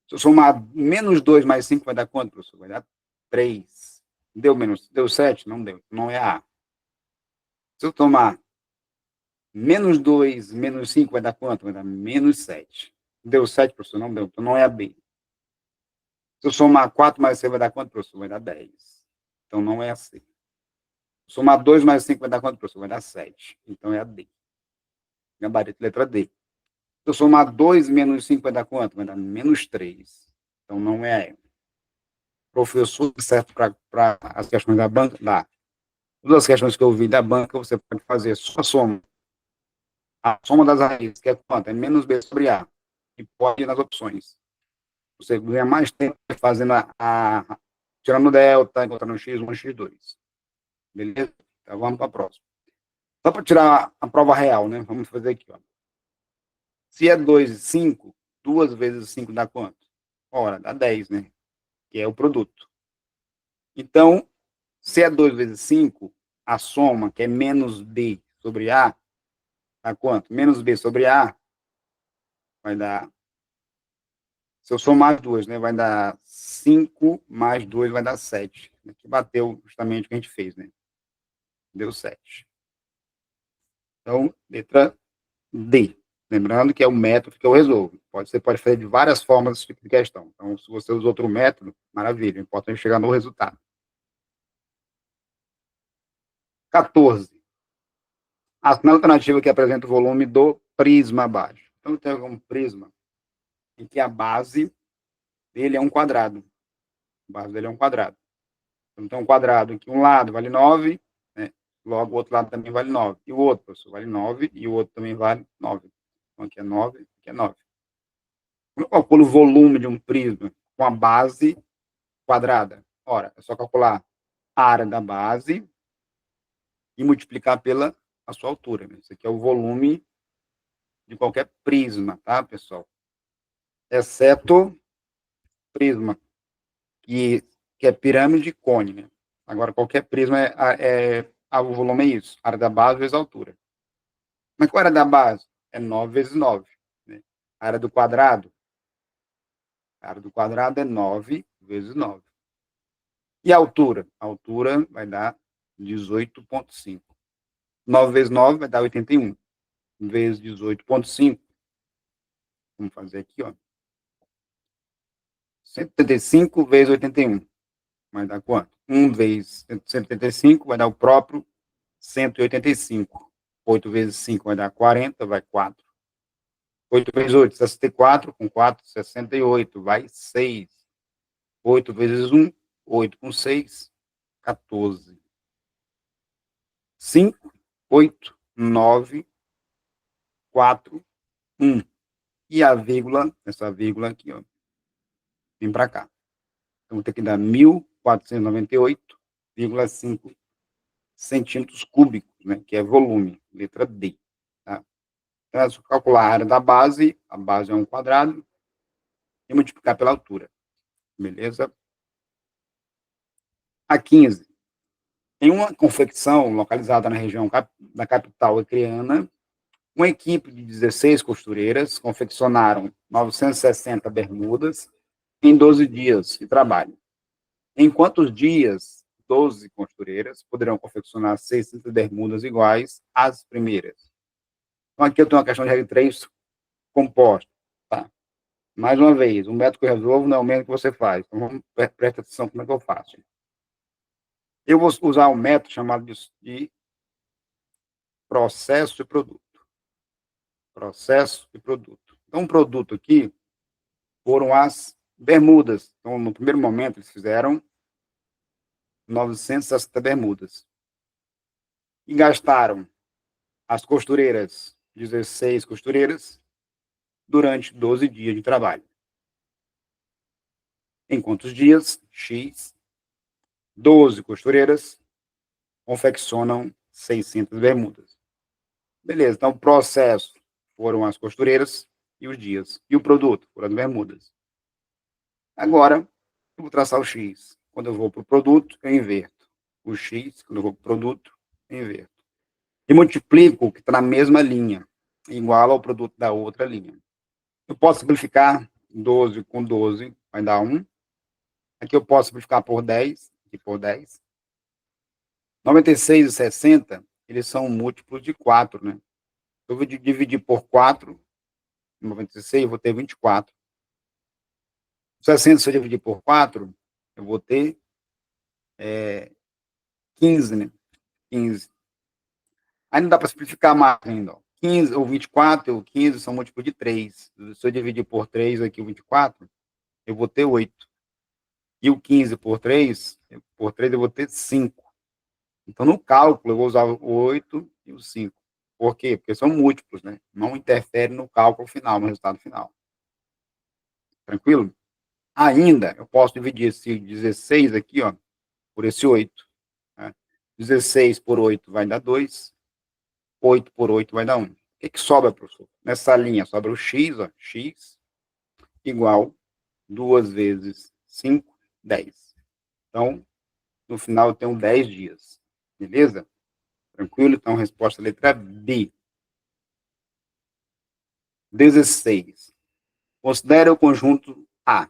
Se eu somar menos 2 mais 5, vai dar quanto, professor? Vai dar 3. Deu 7? Não deu. Não é A. Se eu tomar menos 2 menos 5, vai dar quanto? Vai dar menos 7. Deu 7, professor? Não deu. Então não é a B. Se eu somar 4 mais 6, vai dar quanto, professor? Vai dar 10. Então não é a C. Somar 2 mais 5 vai dar quanto, professor? Vai dar 7. Então é a D. Gabarito, letra D. Se eu somar 2 menos 5 vai dar quanto? Vai dar menos 3. Então, não é professor certo para as questões da banca? Dá. Todas as questões que eu vi da banca, você pode fazer só a soma. A soma das raízes, que é quanto? É menos b sobre a. E pode ir nas opções. Você ganha mais tempo fazendo tirando o delta, encontrando x1, x2. Beleza? Então, vamos para a próxima. Só para tirar a prova real, né? Vamos fazer aqui, ó. Se é 2 e 5, 2 vezes 5 dá quanto? Ora, dá 10, né? Que é o produto. Então, se é 2 vezes 5, a soma, que é menos b sobre a, dá quanto? Menos b sobre a vai dar. Se eu somar as duas, né? Vai dar 5 mais 2 vai dar 7. Que bateu justamente o que a gente fez, né? Deu 7. Então, letra D. Lembrando que é o método que eu resolvo. Você pode fazer de várias formas esse tipo de questão. Então, se você usa outro método, maravilha. O importante é chegar no resultado. 14. Assinale a alternativa que apresenta o volume do prisma abaixo. Então, tem um prisma em que a base dele é um quadrado. A base dele é um quadrado. Então, tem um quadrado em que um lado vale 9, né? Logo o outro lado também vale 9. E o outro, professor, vale 9 e o outro também vale 9. Então, aqui é 9, aqui é 9. Como eu calculo o volume de um prisma com a base quadrada? Ora, é só calcular a área da base e multiplicar pela a sua altura. Isso aqui é o volume de qualquer prisma, tá, pessoal? Exceto prisma, que é pirâmide e cone, né? Agora, qualquer prisma o volume é isso, área da base vezes a altura. Mas qual é a área da base? É 9 vezes 9. Né? A área do quadrado? A área do quadrado é 9 vezes 9. E a altura? A altura vai dar 18,5. 9 vezes 9 vai dar 81. Vezes 18,5. Vamos fazer aqui, ó. 175 vezes 81. Vai dar quanto? 1 vezes 175 vai dar o próprio 185. 8 vezes 5 vai dar 40, vai 4. 8 vezes 8, 64. Com 4, 68. Vai 6. 8 vezes 1, 8 com 6, 14. 5, 8, 9, 4, 1. E a vírgula, essa vírgula aqui, ó, vem para cá. Então, vou ter que dar 1.498,5 centímetros cúbicos, né, que é volume, letra D. Tá? Então, é só calcular a área da base, a base é um quadrado, e multiplicar pela altura. Beleza? A 15. Em uma confecção localizada na região da capital acreana, uma equipe de 16 costureiras confeccionaram 960 bermudas em 12 dias de trabalho. Em quantos dias 12 costureiras poderão confeccionar 600 bermudas iguais às primeiras? Então, aqui eu tenho uma questão de regra 3 composta. Tá? Mais uma vez, o método que eu resolvo não é o método que você faz. Então, presta atenção como é que eu faço. Eu vou usar um método chamado de processo e produto. Processo e produto. Então, um produto aqui foram as bermudas. Então, no primeiro momento, eles fizeram 960 bermudas. E gastaram as costureiras, 16 costureiras, durante 12 dias de trabalho. Em quantos dias? X. 12 costureiras confeccionam 600 bermudas. Beleza, então o processo foram as costureiras e os dias. E o produto foram as bermudas. Agora, eu vou traçar o X. Quando eu vou para o produto, eu inverto. O X, quando eu vou para o produto, eu inverto. E multiplico o que está na mesma linha, igual ao produto da outra linha. Eu posso simplificar 12 com 12, vai dar 1. Aqui eu posso simplificar por 10, aqui por 10. 96 e 60, eles são múltiplos de 4, né? Eu vou dividir por 4, 96, eu vou ter 24. 60, se eu dividir por 4, eu vou ter 15, né? 15. Aí não dá para simplificar mais ainda. Ó. 15, o 24 e o 15 são múltiplos de 3. Se eu dividir por 3 aqui o 24, eu vou ter 8. E o 15 por 3 eu vou ter 5. Então, no cálculo, eu vou usar o 8 e o 5. Por quê? Porque são múltiplos, né? Não interfere no cálculo final, no resultado final. Tranquilo? Ainda, eu posso dividir esse 16 aqui, ó, por esse 8. Né? 16 por 8 vai dar 2. 8 por 8 vai dar 1. O que sobra, professor? Nessa linha, sobra o x, ó, x igual 2 vezes 5, 10. Então, no final, eu tenho 10 dias. Beleza? Tranquilo? Então, resposta letra B. 16. Considere o conjunto A.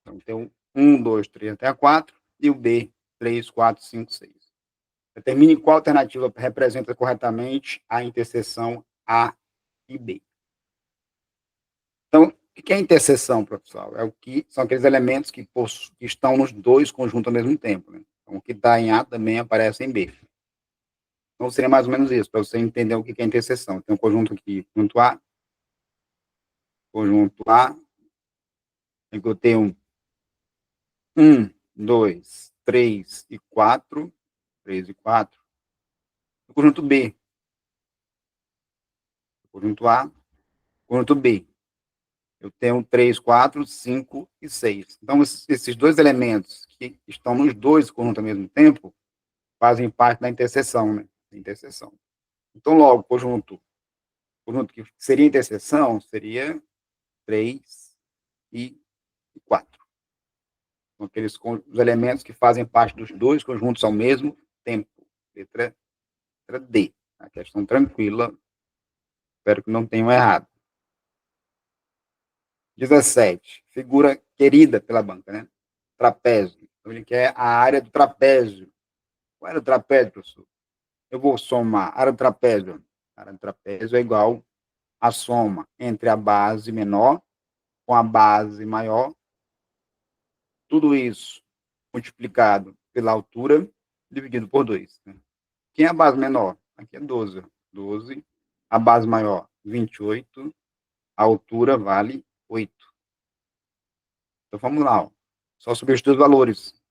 Então, tem 1, 2, 3 até a 4. E o B, 3, 4, 5, 6. Determine qual alternativa representa corretamente a interseção A e B. Então, o que é interseção, professor? É o que são aqueles elementos que estão nos dois conjuntos ao mesmo tempo. Né? Então, o que está em A também aparece em B. Então, seria mais ou menos isso, para você entender o que é interseção. Tem um conjunto aqui, conjunto A, em que eu tenho 1, 2, 3 e 4, 3 e 4. O conjunto B, conjunto A, conjunto B. Eu tenho 3, 4, 5 e 6. Então, esses dois elementos que estão nos dois conjuntos ao mesmo tempo fazem parte da interseção, né? Interseção. Então, logo, conjunto que seria interseção seria 3 e 4. São aqueles os elementos que fazem parte dos dois conjuntos ao mesmo tempo. Letra D. A questão tranquila. Espero que não tenham errado. 17. Figura querida pela banca, né? Trapézio. Então, ele quer a área do trapézio. Qual era o trapézio, professor? Eu vou somar a área do trapézio. A área do trapézio é igual a soma entre a base menor com a base maior. Tudo isso multiplicado pela altura, dividido por 2. Né? Quem é a base menor? Aqui é 12. 12. A base maior, 28. A altura vale 8. Então, vamos lá. Ó. Só substituir os valores.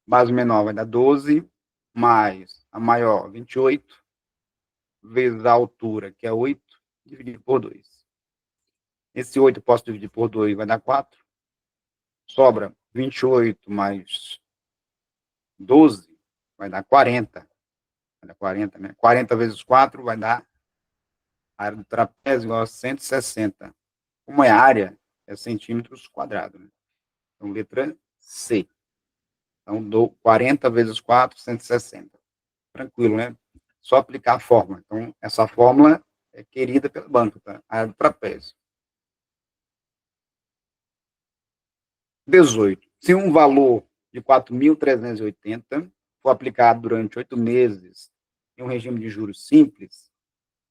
Base menor vai dar 12, mais a maior, 28, vezes a altura, que é 8, dividido por 2. Esse 8 eu posso dividir por 2, vai dar 4. Sobra 28 mais 12, vai dar 40. Vai dar 40, né? 40 vezes 4 vai dar a área do trapézio igual a 160. Como é a área? É centímetros quadrados. Né? Então, letra C. Então, dou 40 vezes 4, 160. Tranquilo, né? Só aplicar a fórmula. Então, essa fórmula é querida pelo banco, tá? A área do trapézio. 18. Se um valor de 4.380 for aplicado durante 8 meses em um regime de juros simples,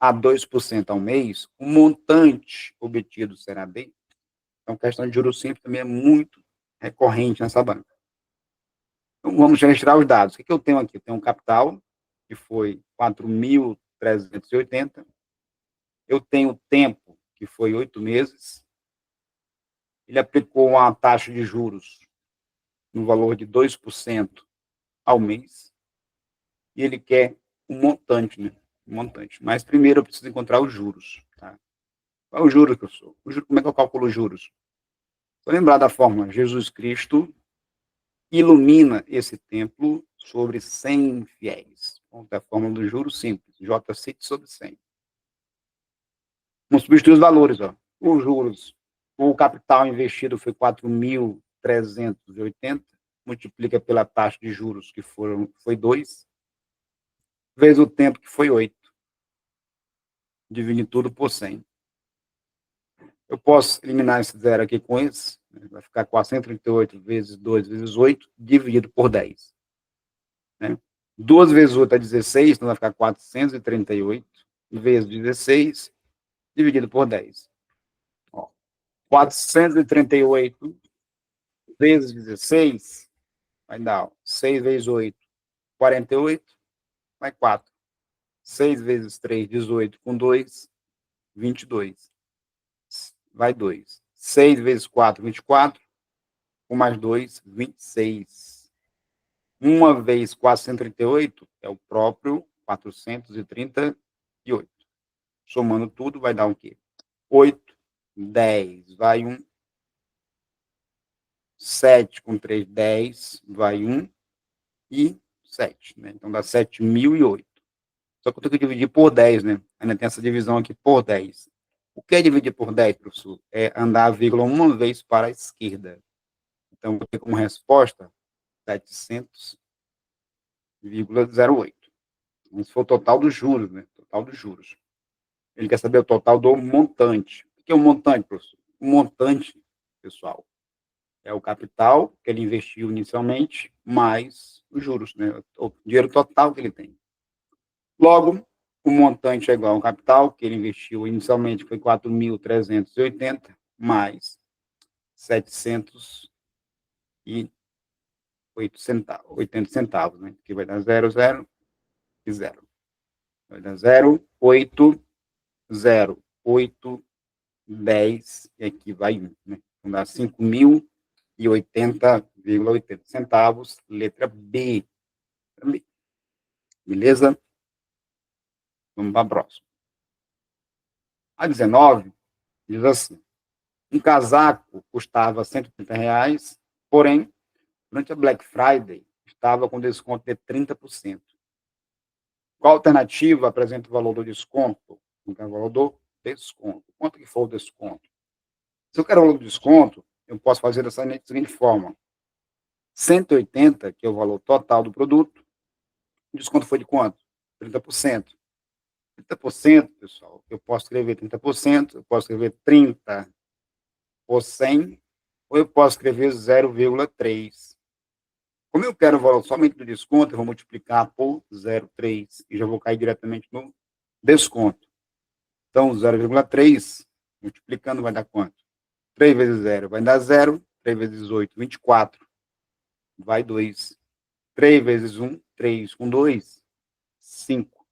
a 2% ao mês, o montante obtido será D. Então, questão de juros simples também é muito recorrente nessa banca. Então, vamos registrar os dados. O que eu tenho aqui? Eu tenho um capital, que foi 4.380. Eu tenho o tempo, que foi 8 meses. Ele aplicou uma taxa de juros no valor de 2% ao mês. E ele quer um montante, né? Um montante. Mas primeiro eu preciso encontrar os juros. Tá? Qual é o juros, professor? Como é que eu calculo os juros? Vou lembrar da fórmula. Jesus Cristo ilumina esse templo sobre 100 fiéis. Então, é a fórmula do juros simples. J sobre 100. Vamos substituir os valores. Ó. Os juros, o capital investido foi 4.380, multiplica pela taxa de juros, que foi 2, vezes o tempo, que foi 8. Divide tudo por 100. Eu posso eliminar esse zero aqui com esse. Vai ficar 438 vezes 2 vezes 8, dividido por 10. Né? 2 vezes 8 é 16, então vai ficar 438 vezes 16, dividido por 10. Ó, 438 vezes 16 vai dar ó, 6 vezes 8, 48, vai 4. 6 vezes 3, 18, com 2, 22. Vai 2. 6 vezes 4, 24. Com mais 2, 26. 1 vez 438 é o próprio 438. Somando tudo, vai dar o quê? 8, 10, vai 1. 7 com 3, 10, vai 1 e 7. Né? Então dá 7.008. Só que eu tenho que dividir por 10, né? Ainda tem essa divisão aqui por 10. O que é dividir por 10, professor? É andar a vírgula uma vez para a esquerda. Então, vou ter como resposta 700,08. Esse foi o total dos juros, né? Total dos juros. Ele quer saber o total do montante. O que é um montante, professor? O montante, pessoal, é o capital que ele investiu inicialmente, mais os juros, né? O dinheiro total que ele tem. Logo, o montante é igual ao capital que ele investiu inicialmente, foi 4.380, mais 780 centavos, né? Que vai dar 0, 0 e 0. Vai dar 0, 8, 0, 8, 10, e aqui vai 1, né? Então dá 5.080,80 centavos, letra B. Beleza? Vamos para a próxima. A 19 diz assim: um casaco custava R$ 130, porém, durante a Black Friday, estava com desconto de 30%. Qual alternativa apresenta o valor do desconto? O valor do desconto. Quanto que for o desconto? Se eu quero o valor do desconto, eu posso fazer dessa seguinte forma. 180, que é o valor total do produto, o desconto foi de quanto? 30%. 30%, pessoal, eu posso escrever 30%, eu posso escrever 30 por 100, ou eu posso escrever 0,3. Como eu quero o valor somente do desconto, eu vou multiplicar por 0,3 e já vou cair diretamente no desconto. Então, 0,3 multiplicando vai dar quanto? 3 vezes 0 vai dar 0, 3 vezes 8, 24, vai 2. 3 vezes 1, 3 com 2, 5.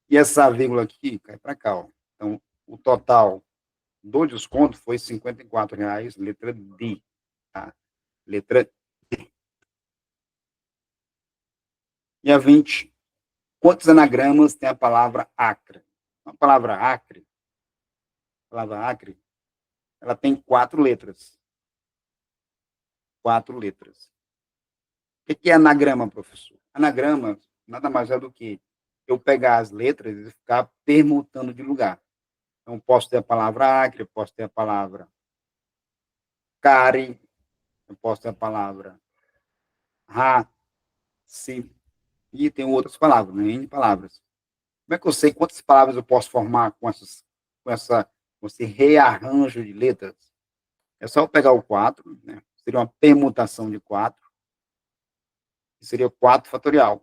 E essa vírgula aqui cai para cá. Ó. Então, o total do desconto foi R$ 54,00, letra D. Tá? Letra D. E a 20. Quantos anagramas tem a palavra acre? A palavra acre, ela tem 4 letras. 4 letras. O que é anagrama, professor? Anagrama nada mais é do que eu pegar as letras e ficar permutando de lugar. Então, posso ter a palavra acre, posso ter a palavra care, eu posso ter a palavra ra, si, e tem outras palavras, né? N palavras. Como é que eu sei quantas palavras eu posso formar com esse rearranjo de letras? É só eu pegar o 4, né? Seria uma permutação de 4, que seria 4 fatorial. O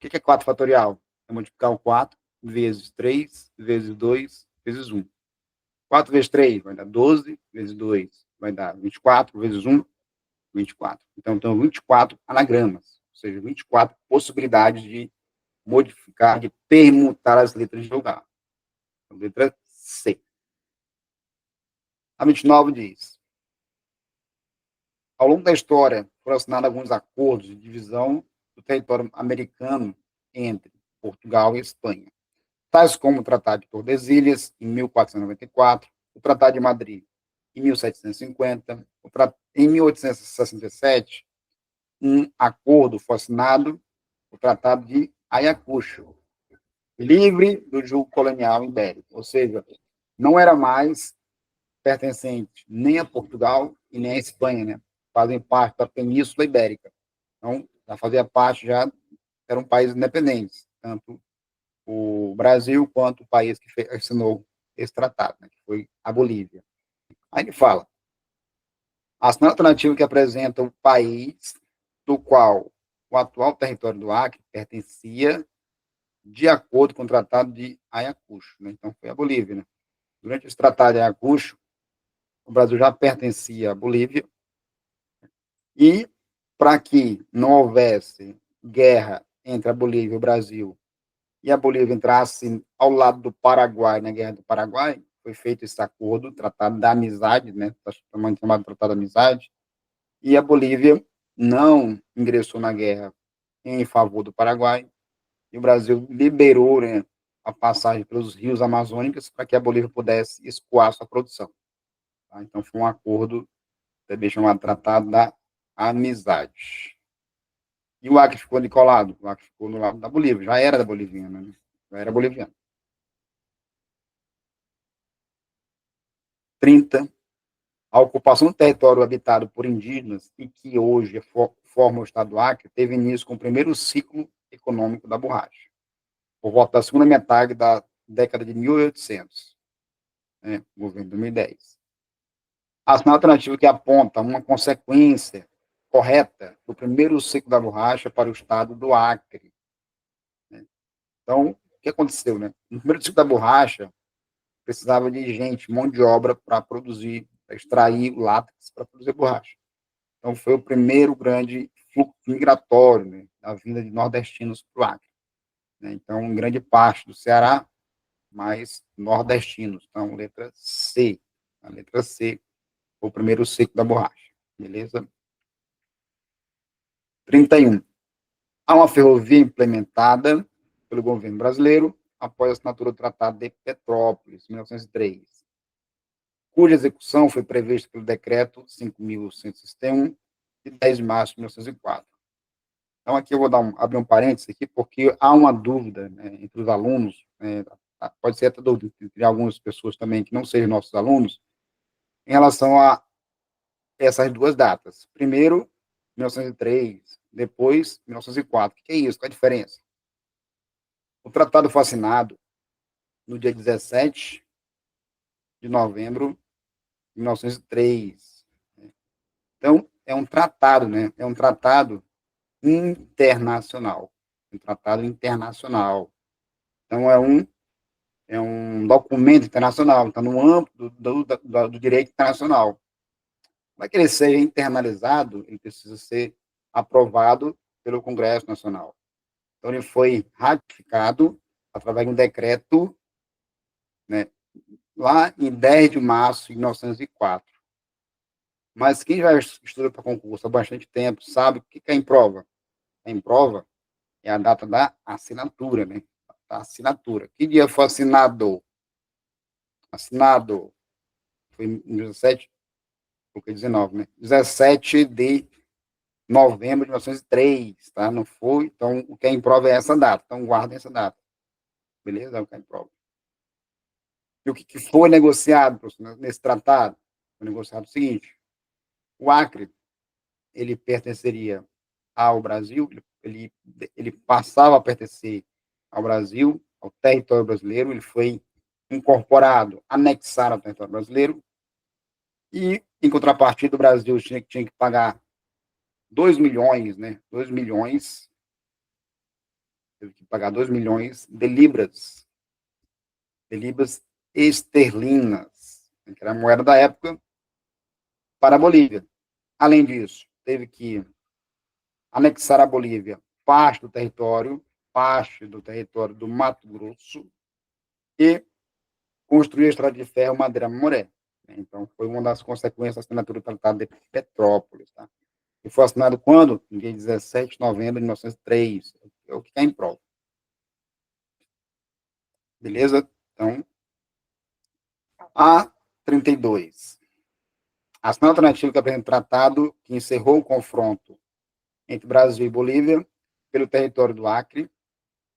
que é 4 fatorial? É multiplicar o 4 vezes 3, vezes 2, vezes 1. 4 vezes 3 vai dar 12, vezes 2 vai dar 24, vezes 1, 24. Então, tem 24 anagramas, ou seja, 24 possibilidades de modificar, de permutar as letras de lugar. A letra C. A 29 diz: ao longo da história, foram assinados alguns acordos de divisão do território americano entre Portugal e Espanha, tais como o Tratado de Tordesilhas, em 1494, o Tratado de Madrid, em 1750, em 1867, um acordo foi assinado, o Tratado de Ayacucho, livre do jugo colonial ibérico, ou seja, não era mais pertencente nem a Portugal e nem a Espanha, né? Fazem parte da Península Ibérica. Então, já fazia parte, já eram países independentes, tanto o Brasil quanto o país que assinou esse tratado, né? Que foi a Bolívia. Aí ele fala: a assinatura alternativa que apresenta o país do qual o atual território do Acre pertencia de acordo com o Tratado de Ayacucho. Né? Então, foi a Bolívia. Né? Durante esse Tratado de Ayacucho, o Brasil já pertencia à Bolívia, e para que não houvesse guerra entre a Bolívia e o Brasil e a Bolívia entrasse ao lado do Paraguai, na Guerra do Paraguai, foi feito esse acordo, Tratado da Amizade, né, chamado Tratado da Amizade, e a Bolívia não ingressou na guerra em favor do Paraguai, e o Brasil liberou, né, a passagem pelos rios amazônicos para que a Bolívia pudesse escoar sua produção. Tá? Então, foi um acordo também chamado Tratado da Amizade. E o Acre ficou de qual lado? O Acre ficou no lado da Bolívia, já era da boliviana, né? Já era boliviano. 30. A ocupação do território habitado por indígenas e que hoje forma o estado do Acre teve início com o primeiro ciclo econômico da borracha, por volta da segunda metade da década de 1800, né, governo de 2010. A alternativa que aponta uma consequência correta do primeiro ciclo da borracha para o estado do Acre. Né? Então, o que aconteceu? Né? No primeiro ciclo da borracha, precisava de gente, mão de obra para produzir, para extrair o látex para produzir borracha. Então, foi o primeiro grande fluxo migratório, né, da vinda de nordestinos para o Acre. Né? Então, grande parte do Ceará, mais nordestinos. Então, letra C. A letra C, o primeiro ciclo da borracha. Beleza? 31. Há uma ferrovia implementada pelo governo brasileiro após a assinatura do Tratado de Petrópolis, 1903, cuja execução foi prevista pelo Decreto 5.161, de 10 de março de 1904. Então, aqui eu vou abrir um parênteses aqui, porque há uma dúvida, né, entre os alunos, né, pode ser até dúvida entre algumas pessoas também que não sejam nossos alunos, em relação a essas duas datas. Primeiro, 1903, depois, 1904. O que é isso? Qual a diferença? O tratado foi assinado no dia 17 de novembro de 1903. Então, é um tratado, né? É um tratado internacional. Um tratado internacional. Então, é um documento internacional, está no âmbito do direito internacional. Para que ele seja internalizado, ele precisa ser aprovado pelo Congresso Nacional. Então, ele foi ratificado através de um decreto, né, lá em 10 de março de 1904. Mas quem já estuda para concurso há bastante tempo sabe o que é em prova. Em prova é a data da assinatura, né? Da assinatura. Que dia foi assinado? Assinado. Foi em 17, porque 19, né? 17 de novembro de 1903, tá? Não foi? Então, o que é em prova é essa data. Então, guardem essa data. Beleza? É o que é em prova. E o que foi negociado, professor, nesse tratado? Foi negociado o seguinte: o Acre, ele pertenceria ao Brasil, ele passava a pertencer ao Brasil, ao território brasileiro, ele foi incorporado, anexado ao território brasileiro, e, em contrapartida, o Brasil tinha que pagar 2 milhões, né? 2 milhões, teve que pagar 2 milhões de libras esterlinas, que era a moeda da época, para a Bolívia. Além disso, teve que anexar a Bolívia parte do território do Mato Grosso, e construir a estrada de ferro Madeira-Mamoré. Então, foi uma das consequências da assinatura do Tratado de Petrópolis. Tá? E foi assinado quando? No dia 17 de novembro de 1903. É o que está em prova. Beleza? Então, a 32. A ação alternativa que apresenta o tratado que encerrou o confronto entre Brasil e Bolívia pelo território do Acre,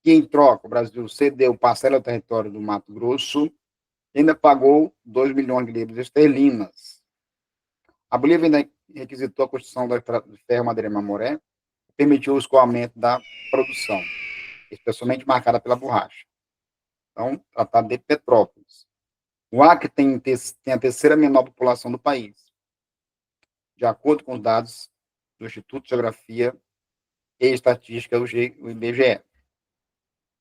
que, em troca, o Brasil cedeu parcela ao território do Mato Grosso e ainda pagou 2 milhões de libras esterlinas. A Bolívia ainda requisitou a construção da estrada de ferro Madeira-Mamoré, que permitiu o escoamento da produção, especialmente marcada pela borracha. Então, tratado de Petrópolis. O Acre tem a terceira menor população do país, de acordo com os dados do Instituto de Geografia e Estatística, o IBGE,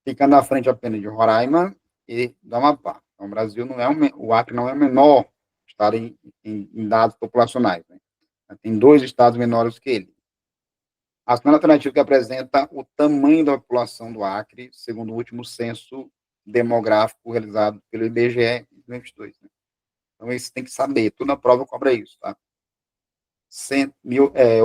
ficando à frente apenas de Roraima e do Amapá. Então, o Brasil não é o Acre não é o menor estado em dados populacionais, né? Tem 2 estados menores que ele. A segunda alternativa que apresenta o tamanho da população do Acre, segundo o último censo demográfico realizado pelo IBGE em 2022. Né? Então, isso tem que saber. Tudo na prova cobra isso, tá?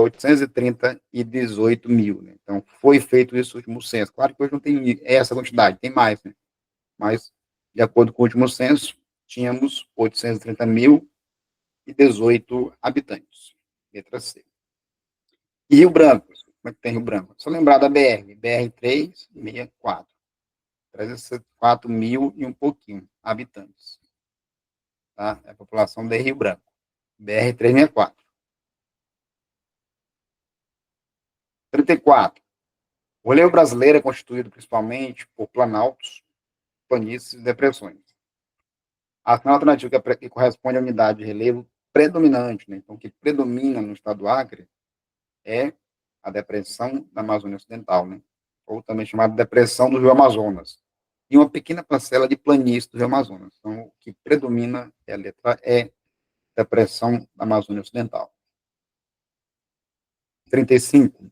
830 e 18 mil. Né? Então, foi feito esse último censo. Claro que hoje não tem essa quantidade, tem mais, né? Mas, de acordo com o último censo, tínhamos 830 mil e 18 habitantes. Letra C. E Rio Branco? Como é que tem Rio Branco? Só lembrar da BR, BR-364. 304 mil e um pouquinho habitantes. Tá? É a população de Rio Branco. BR-364. 34. O relevo brasileiro é constituído principalmente por planaltos, planícies e depressões. A segunda alternativa que corresponde à unidade de relevo predominante, né? Então, o que predomina no estado do Acre é a depressão da Amazônia Ocidental, né? Ou também chamada depressão do Rio Amazonas. E uma pequena parcela de planície do Rio Amazonas. Então, o que predomina é a letra E, depressão da Amazônia Ocidental. 35.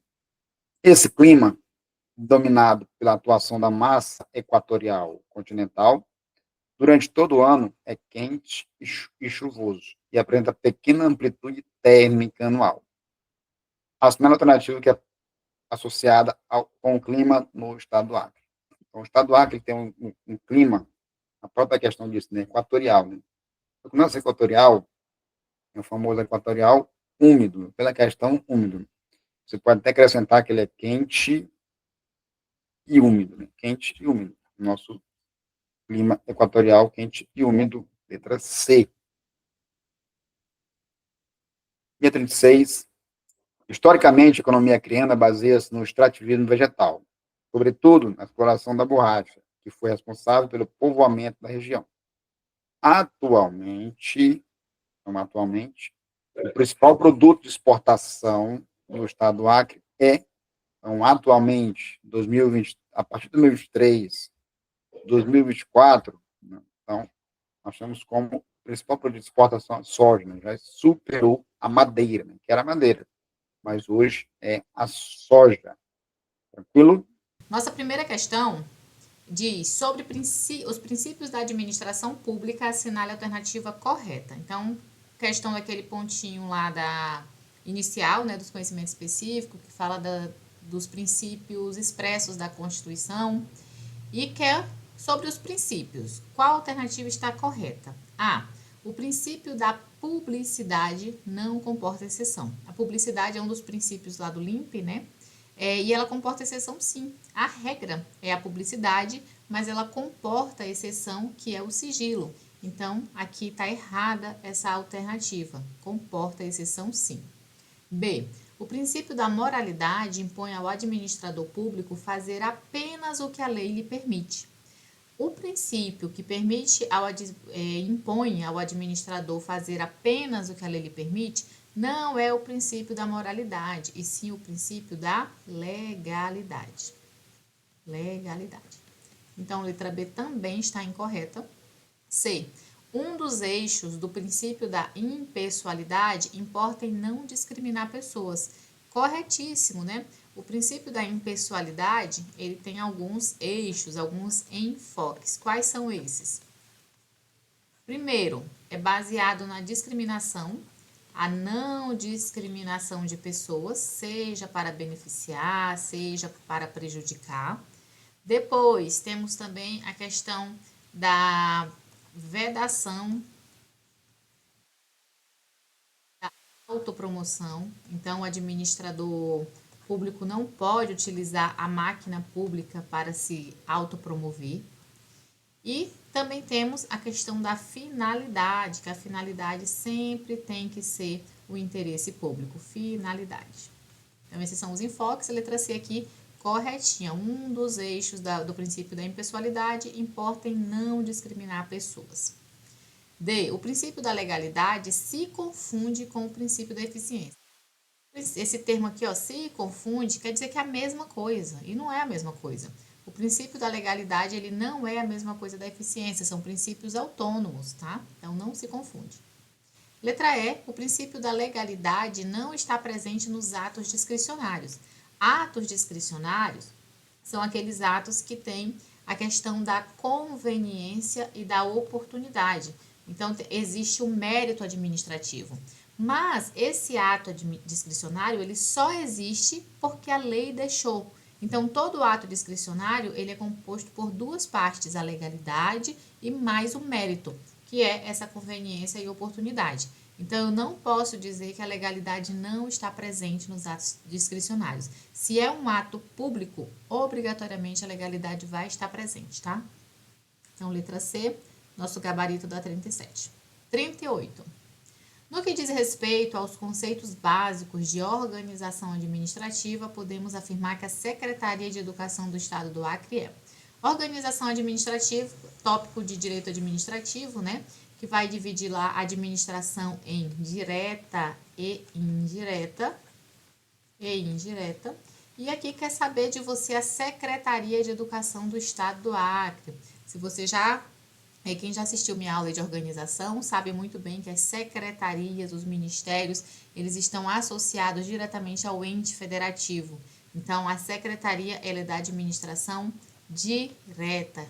Esse clima, dominado pela atuação da massa equatorial continental, durante todo o ano é quente e chuvoso e apresenta pequena amplitude térmica anual. A segunda alternativa que é associada com o clima no estado do Acre. Então, o estado do Acre tem um clima, a própria questão disso, né, equatorial. Né? O nosso equatorial é o famoso equatorial úmido, pela questão úmido. Você pode até acrescentar que ele é quente e úmido. Né? Quente e úmido. Nosso clima equatorial quente e úmido, letra C. E 36. Historicamente, a economia acreana baseia-se no extrativismo vegetal, sobretudo na exploração da borracha, que foi responsável pelo povoamento da região. Atualmente, o principal produto de exportação no estado do Acre então, atualmente, 2020, a partir de 2023, 2024, né, então, nós temos como principal produto de exportação a soja, né, já superou a madeira, né, que era a madeira, mas hoje é a soja. Tranquilo? Nossa primeira questão diz sobre os princípios da administração pública, assinale a alternativa correta. Então, questão daquele pontinho lá da inicial, né, dos conhecimentos específicos, que fala dos princípios expressos da Constituição e quer sobre os princípios. Qual alternativa está correta? A. O princípio da publicidade não comporta exceção. A publicidade é um dos princípios lá do LIMP, né? E ela comporta exceção, sim. A regra é a publicidade, mas ela comporta a exceção, que é o sigilo. Então, aqui está errada essa alternativa. Comporta a exceção, sim. B. O princípio da moralidade impõe ao administrador público fazer apenas o que a lei lhe permite. O princípio que impõe ao administrador fazer apenas o que a lei lhe permite não é o princípio da moralidade, e sim o princípio da legalidade. Legalidade. Então, letra B também está incorreta. C. Um dos eixos do princípio da impessoalidade importa em não discriminar pessoas. Corretíssimo, né? O princípio da impessoalidade, ele tem alguns eixos, alguns enfoques. Quais são esses? Primeiro, é baseado na discriminação, a não discriminação de pessoas, seja para beneficiar, seja para prejudicar. Depois, temos também a questão da vedação da autopromoção. Então, o administrador público não pode utilizar a máquina pública para se autopromover. E também temos a questão da finalidade, que a finalidade sempre tem que ser o interesse público. Finalidade. Então, esses são os enfoques. A letra C aqui, corretinha. Um dos eixos do princípio da impessoalidade importa em não discriminar pessoas. D. O princípio da legalidade se confunde com o princípio da eficiência. Esse termo aqui, ó, se confunde, quer dizer que é a mesma coisa. E não é a mesma coisa. O princípio da legalidade, ele não é a mesma coisa da eficiência. São princípios autônomos, tá? Então, não se confunde. Letra E. O princípio da legalidade não está presente nos atos discricionários. Atos discricionários são aqueles atos que têm a questão da conveniência e da oportunidade. Então, existe o mérito administrativo. Mas esse ato discricionário, ele só existe porque a lei deixou. Então, todo ato discricionário, ele é composto por duas partes, a legalidade e mais o mérito, que é essa conveniência e oportunidade. Então, eu não posso dizer que a legalidade não está presente nos atos discricionários. Se é um ato público, obrigatoriamente a legalidade vai estar presente, tá? Então, letra C, nosso gabarito da 37. 38. No que diz respeito aos conceitos básicos de organização administrativa, podemos afirmar que a Secretaria de Educação do Estado do Acre é organização administrativa, tópico de direito administrativo, né? Que vai dividir lá a administração em direta e indireta. E aqui quer saber de você a Secretaria de Educação do Estado do Acre. Se você quem já assistiu minha aula de organização sabe muito bem que as secretarias, os ministérios, eles estão associados diretamente ao ente federativo. Então, a secretaria, ela é da administração direta.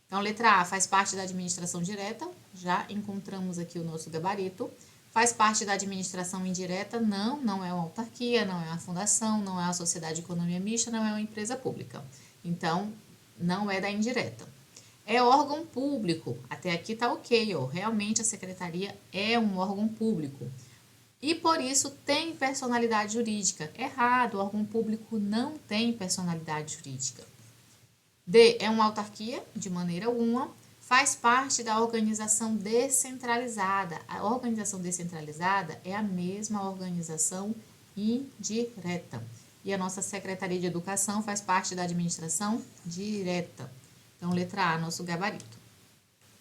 Então, letra A faz parte da administração direta, já encontramos aqui o nosso gabarito. Faz parte da administração indireta, não é uma autarquia, não é uma fundação, não é uma sociedade de economia mista, não é uma empresa pública. Então, não é da indireta. É órgão público, até aqui tá ok, ó. Realmente a secretaria é um órgão público. E por isso tem personalidade jurídica. Errado, o órgão público não tem personalidade jurídica. D, é uma autarquia, de maneira alguma, faz parte da organização descentralizada. A organização descentralizada é a mesma organização indireta. E a nossa Secretaria de Educação faz parte da administração direta. Então, letra A, nosso gabarito.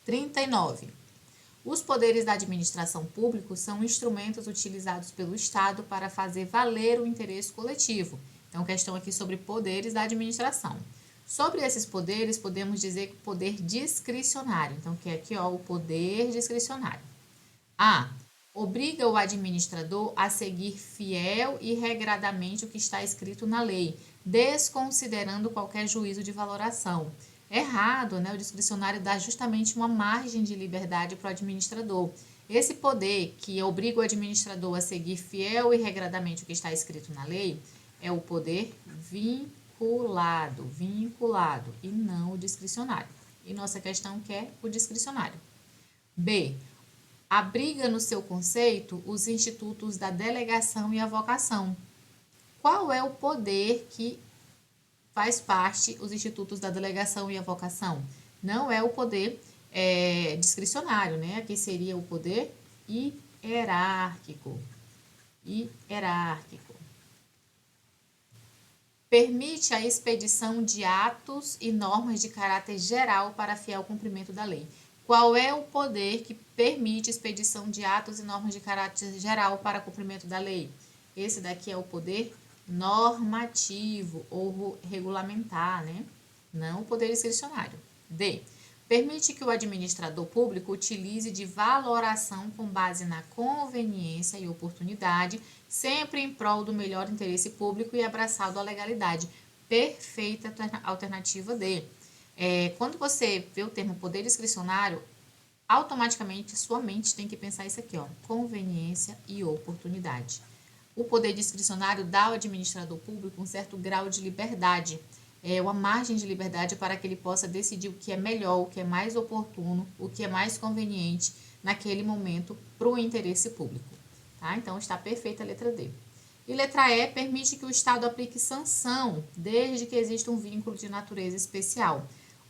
39. Os poderes da administração pública são instrumentos utilizados pelo Estado para fazer valer o interesse coletivo. Então, questão aqui sobre poderes da administração. Sobre esses poderes, podemos dizer que o poder discricionário. Então, que é aqui, ó, o poder discricionário. A. Obriga o administrador a seguir fiel e regradamente o que está escrito na lei, desconsiderando qualquer juízo de valoração. Errado, né? O discricionário dá justamente uma margem de liberdade para o administrador. Esse poder que obriga o administrador a seguir fiel e regradamente o que está escrito na lei é o poder vinculado, e não o discricionário. E nossa questão que é o discricionário. B. Abriga no seu conceito os institutos da delegação e a vocação. Qual é o poder que faz parte os institutos da delegação e a vocação? Não é o poder discricionário, né? Aqui seria o poder hierárquico. Permite a expedição de atos e normas de caráter geral para fiel cumprimento da lei. Qual é o poder que permite expedição de atos e normas de caráter geral para cumprimento da lei? Esse daqui é o poder normativo ou regulamentar, né? Não o poder discricionário. D. Permite que o administrador público utilize de valoração com base na conveniência e oportunidade, sempre em prol do melhor interesse público e abraçado à legalidade. Perfeita alternativa D. Quando você vê o termo poder discricionário, automaticamente sua mente tem que pensar isso aqui, ó, conveniência e oportunidade. O poder discricionário dá ao administrador público um certo grau de liberdade, uma margem de liberdade para que ele possa decidir o que é melhor, o que é mais oportuno, o que é mais conveniente naquele momento para o interesse público. Tá? Então, está perfeita a letra D. E letra E, permite que o Estado aplique sanção, desde que exista um vínculo de natureza especial.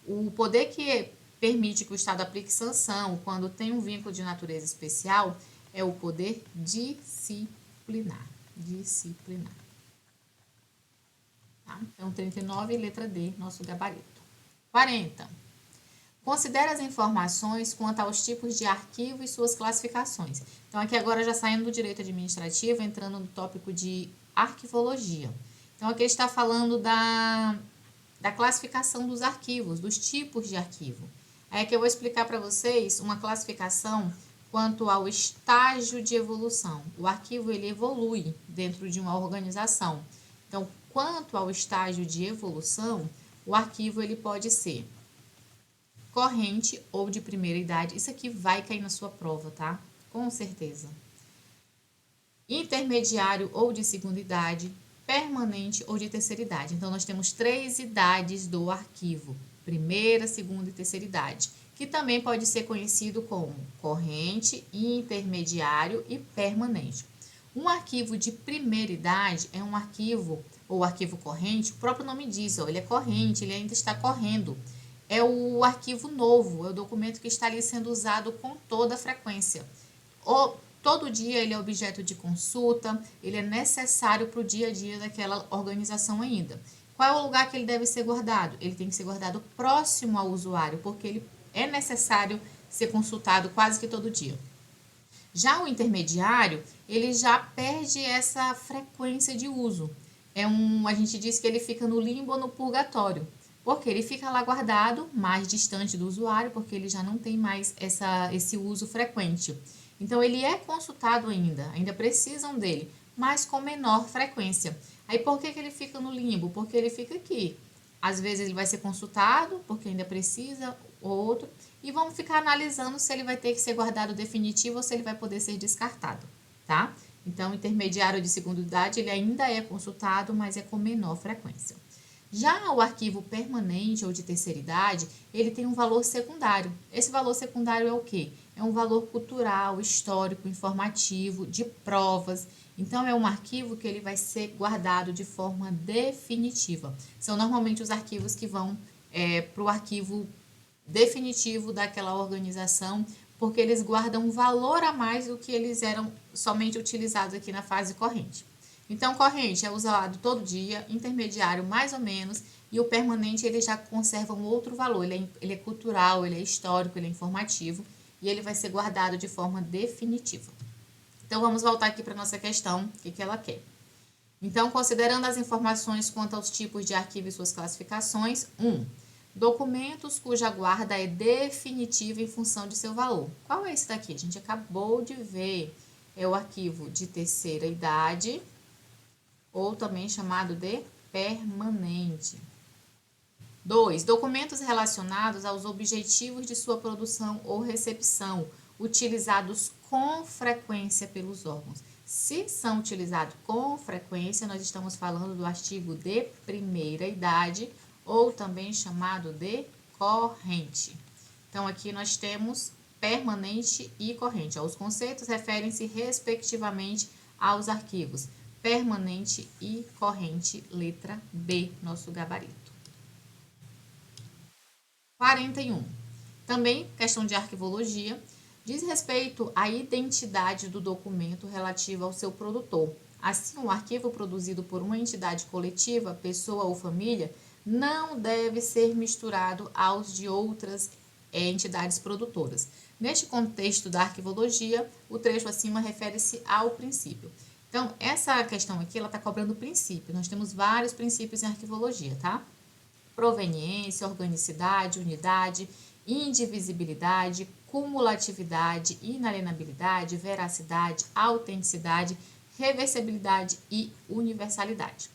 O poder que permite que o Estado aplique sanção quando tem um vínculo de natureza especial é o poder disciplinar. Tá? Então, 39, letra D, nosso gabarito. 40. Considere as informações quanto aos tipos de arquivo e suas classificações. Então, aqui agora já saindo do direito administrativo, entrando no tópico de arquivologia. Então, aqui está falando da classificação dos arquivos, dos tipos de arquivo. Aí que eu vou explicar para vocês uma classificação quanto ao estágio de evolução. O arquivo ele evolui dentro de uma organização. Então, quanto ao estágio de evolução, o arquivo ele pode ser corrente ou de primeira idade. Isso aqui vai cair na sua prova, tá? Com certeza. Intermediário ou de segunda idade, permanente ou de terceira idade. Então, nós temos 3 idades do arquivo: primeira, segunda e terceira idade, que também pode ser conhecido como corrente, intermediário e permanente. Um arquivo de primeira idade é um arquivo, ou arquivo corrente, o próprio nome diz, ó, ele é corrente, ele ainda está correndo. É o arquivo novo, é o documento que está ali sendo usado com toda a frequência. Todo dia ele é objeto de consulta, ele é necessário para o dia a dia daquela organização ainda. Qual é o lugar que ele deve ser guardado? Ele tem que ser guardado próximo ao usuário, porque ele é necessário ser consultado quase que todo dia. Já o intermediário, ele já perde essa frequência de uso. A gente diz que ele fica no limbo ou no purgatório, porque ele fica lá guardado, mais distante do usuário, porque ele já não tem mais esse uso frequente. Então, ele é consultado ainda precisam dele, mas com menor frequência. Aí, por que ele fica no limbo? Porque ele fica aqui. Às vezes ele vai ser consultado, porque ainda precisa, outro, e vamos ficar analisando se ele vai ter que ser guardado definitivo ou se ele vai poder ser descartado, tá? Então, intermediário de segunda idade, ele ainda é consultado, mas é com menor frequência. Já o arquivo permanente ou de terceira idade, ele tem um valor secundário. Esse valor secundário é o quê? É um valor cultural, histórico, informativo, de provas. Então, é um arquivo que ele vai ser guardado de forma definitiva. São normalmente os arquivos que vão para o arquivo definitivo daquela organização, porque eles guardam um valor a mais do que eles eram somente utilizados aqui na fase corrente. Então, corrente é usado todo dia, intermediário mais ou menos, e o permanente ele já conserva um outro valor. Ele é cultural, ele é histórico, ele é informativo, e ele vai ser guardado de forma definitiva. Então, vamos voltar aqui para a nossa questão, o que ela quer. Então, considerando as informações quanto aos tipos de arquivo e suas classificações, 1. Documentos cuja guarda é definitiva em função de seu valor. Qual é esse daqui? A gente acabou de ver. É o arquivo de terceira idade, ou também chamado de permanente. 2. Documentos relacionados aos objetivos de sua produção ou recepção, utilizados com frequência pelos órgãos. Se são utilizados com frequência, nós estamos falando do artigo de primeira idade, ou também chamado de corrente. Então, aqui nós temos permanente e corrente. Os conceitos referem-se respectivamente aos arquivos permanente e corrente, letra B, nosso gabarito. 41. Também, questão de arquivologia, diz respeito à identidade do documento relativo ao seu produtor. Assim, um arquivo produzido por uma entidade coletiva, pessoa ou família, não deve ser misturado aos de outras entidades produtoras. Neste contexto da arquivologia, o trecho acima refere-se ao princípio. Então, essa questão aqui, ela está cobrando princípio. Nós temos vários princípios em arquivologia, tá? Proveniência, organicidade, unidade, indivisibilidade, cumulatividade, inalienabilidade, veracidade, autenticidade, reversibilidade e universalidade.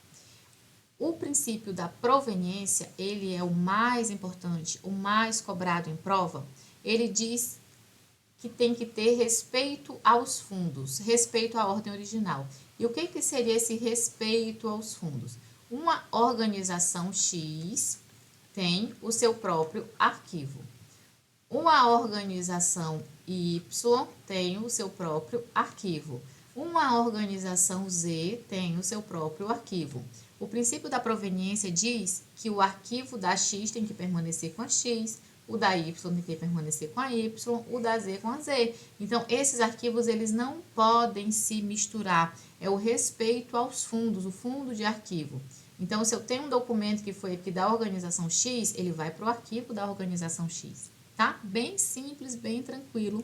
O princípio da proveniência, ele é o mais importante, o mais cobrado em prova. Ele diz que tem que ter respeito aos fundos, respeito à ordem original. E o que seria esse respeito aos fundos? Uma organização X tem o seu próprio arquivo. Uma organização Y tem o seu próprio arquivo. Uma organização Z tem o seu próprio arquivo. O princípio da proveniência diz que o arquivo da X tem que permanecer com a X, o da Y tem que permanecer com a Y, o da Z com a Z. Então, esses arquivos, eles não podem se misturar. É o respeito aos fundos, o fundo de arquivo. Então, se eu tenho um documento que foi aqui da organização X, ele vai para o arquivo da organização X, tá? Bem simples, bem tranquilo.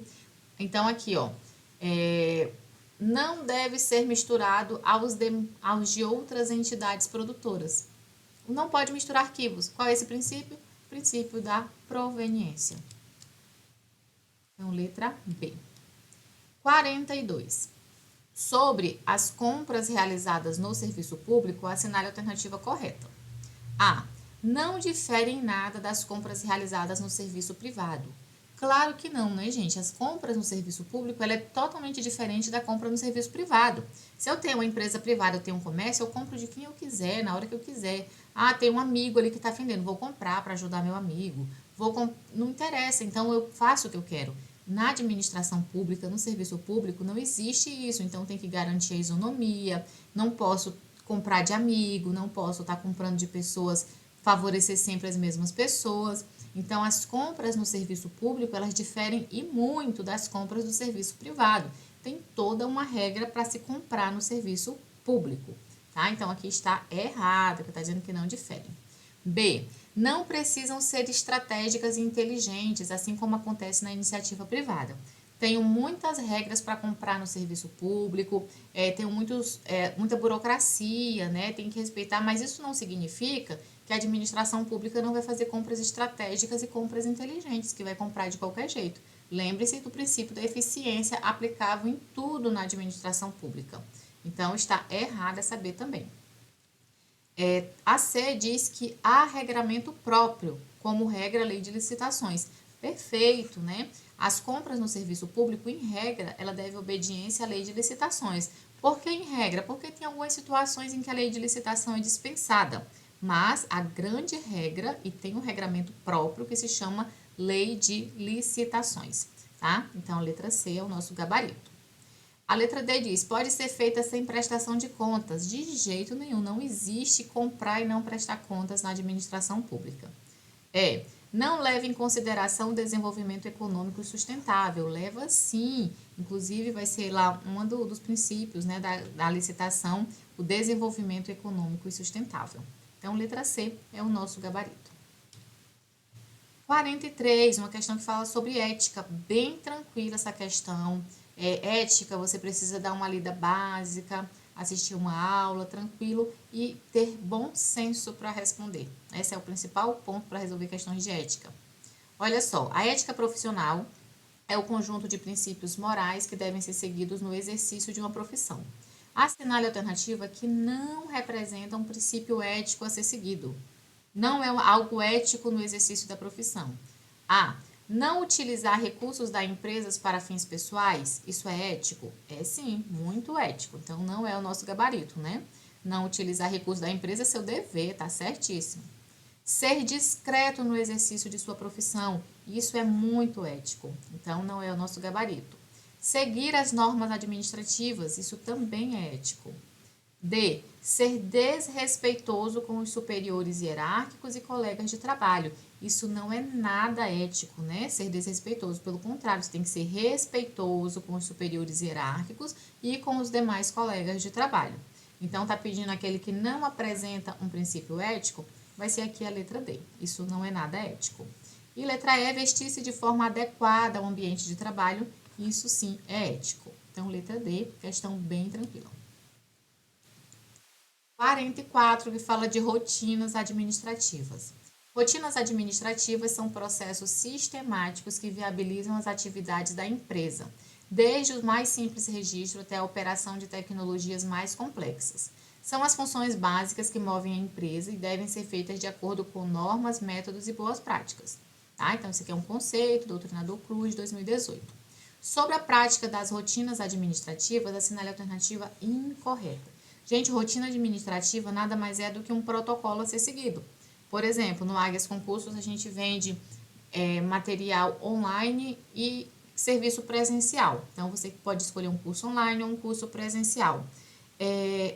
Então, aqui, ó, não deve ser misturado aos de outras entidades produtoras. Não pode misturar arquivos. Qual é esse princípio? Princípio da proveniência. Então, letra B. 42. Sobre as compras realizadas no serviço público, assinale a alternativa correta. A. Não difere em nada das compras realizadas no serviço privado. Claro que não, né, gente? As compras no serviço público, ela é totalmente diferente da compra no serviço privado. Se eu tenho uma empresa privada, eu tenho um comércio, eu compro de quem eu quiser, na hora que eu quiser. Ah, tem um amigo ali que está vendendo, vou comprar para ajudar meu amigo. Não interessa, então eu faço o que eu quero. Na administração pública, no serviço público, não existe isso. Então tem que garantir a isonomia, não posso comprar de amigo, não posso estar comprando de pessoas, favorecer sempre as mesmas pessoas. Então, as compras no serviço público, elas diferem e muito das compras do serviço privado. Tem toda uma regra para se comprar no serviço público, tá? Então, aqui está errado, que está dizendo que não diferem. B. Não precisam ser estratégicas e inteligentes, assim como acontece na iniciativa privada. Tenho muitas regras para comprar no serviço público, tenho muita burocracia, né? Tem que respeitar, mas isso não significa que a administração pública não vai fazer compras estratégicas e compras inteligentes, que vai comprar de qualquer jeito. Lembre-se do princípio da eficiência aplicável em tudo na administração pública. Então, está errado essa B também. A C diz que há regramento próprio, como regra a lei de licitações. Perfeito, né? As compras no serviço público, em regra, ela deve obediência à lei de licitações. Por que em regra? Porque tem algumas situações em que a lei de licitação é dispensada. Mas a grande regra, e tem um regramento próprio que se chama lei de licitações, tá? Então, a letra C é o nosso gabarito. A letra D diz, pode ser feita sem prestação de contas. De jeito nenhum, não existe comprar e não prestar contas na administração pública. Não leva em consideração o desenvolvimento econômico sustentável. Leva sim, inclusive vai ser lá um dos princípios, né, da licitação, o desenvolvimento econômico e sustentável. Então, letra C é o nosso gabarito. 43, uma questão que fala sobre ética, bem tranquila essa questão. Ética, você precisa dar uma lida básica, assistir uma aula, tranquilo, e ter bom senso para responder. Esse é o principal ponto para resolver questões de ética. Olha só, a ética profissional é o conjunto de princípios morais que devem ser seguidos no exercício de uma profissão. Assinale a alternativa que não representa um princípio ético a ser seguido. Não é algo ético no exercício da profissão. A. Não utilizar recursos da empresa para fins pessoais, isso é ético? É sim, muito ético. Então, não é o nosso gabarito, né? Não utilizar recursos da empresa é seu dever, tá certíssimo. Ser discreto no exercício de sua profissão, isso é muito ético. Então, não é o nosso gabarito. Seguir as normas administrativas, isso também é ético. D. Ser desrespeitoso com os superiores hierárquicos e colegas de trabalho. Isso não é nada ético, né? Ser desrespeitoso. Pelo contrário, você tem que ser respeitoso com os superiores hierárquicos e com os demais colegas de trabalho. Então, tá pedindo aquele que não apresenta um princípio ético, vai ser aqui a letra D. Isso não é nada ético. E letra E, vestir-se de forma adequada ao ambiente de trabalho. Isso sim é ético. Então, letra D, questão bem tranquila. 44, que fala de rotinas administrativas. Rotinas administrativas são processos sistemáticos que viabilizam as atividades da empresa, desde o mais simples registro até a operação de tecnologias mais complexas. São as funções básicas que movem a empresa e devem ser feitas de acordo com normas, métodos e boas práticas. Tá? Então, esse aqui é um conceito do Treinador Cruz, 2018. Sobre a prática das rotinas administrativas, assinale a alternativa incorreta. Gente, rotina administrativa nada mais é do que um protocolo a ser seguido. Por exemplo, no Águias Concursos, a gente vende material online e serviço presencial. Então, você pode escolher um curso online ou um curso presencial.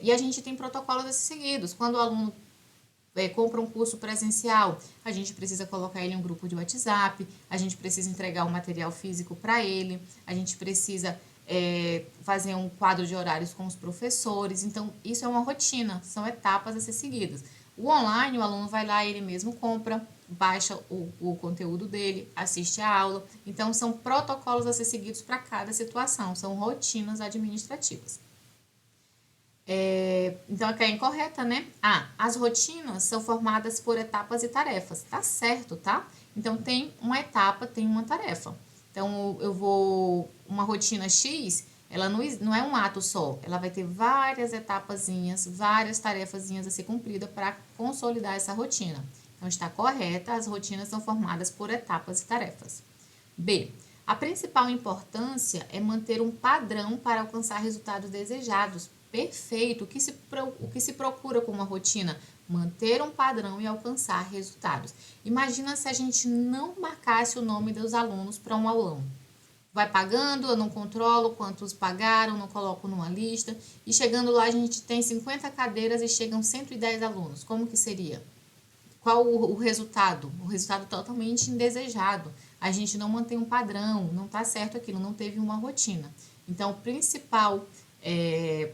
E a gente tem protocolos a ser seguidos. Quando o aluno compra um curso presencial, a gente precisa colocar ele em um grupo de WhatsApp, a gente precisa entregar o material físico para ele, a gente precisa fazer um quadro de horários com os professores. Então, isso é uma rotina, são etapas a ser seguidas. O online, o aluno vai lá, ele mesmo compra, baixa o conteúdo dele, assiste a aula. Então, são protocolos a ser seguidos para cada situação, são rotinas administrativas. Então, aqui é incorreta, né? As rotinas são formadas por etapas e tarefas. Tá certo, tá? Então, tem uma etapa, tem uma tarefa. Então, uma rotina X, ela não é um ato só, ela vai ter várias etapazinhas, várias tarefazinhas a ser cumprida para consolidar essa rotina. Então, está correta, as rotinas são formadas por etapas e tarefas. B. A principal importância é manter um padrão para alcançar resultados desejados. Perfeito. O que se procura com uma rotina? Manter um padrão e alcançar resultados. Imagina se a gente não marcasse o nome dos alunos para um aulão. Vai pagando, eu não controlo quantos pagaram, não coloco numa lista. E chegando lá, a gente tem 50 cadeiras e chegam 110 alunos. Como que seria? Qual o resultado? O resultado totalmente indesejado. A gente não mantém um padrão, não está certo aquilo, não teve uma rotina. Então, a principal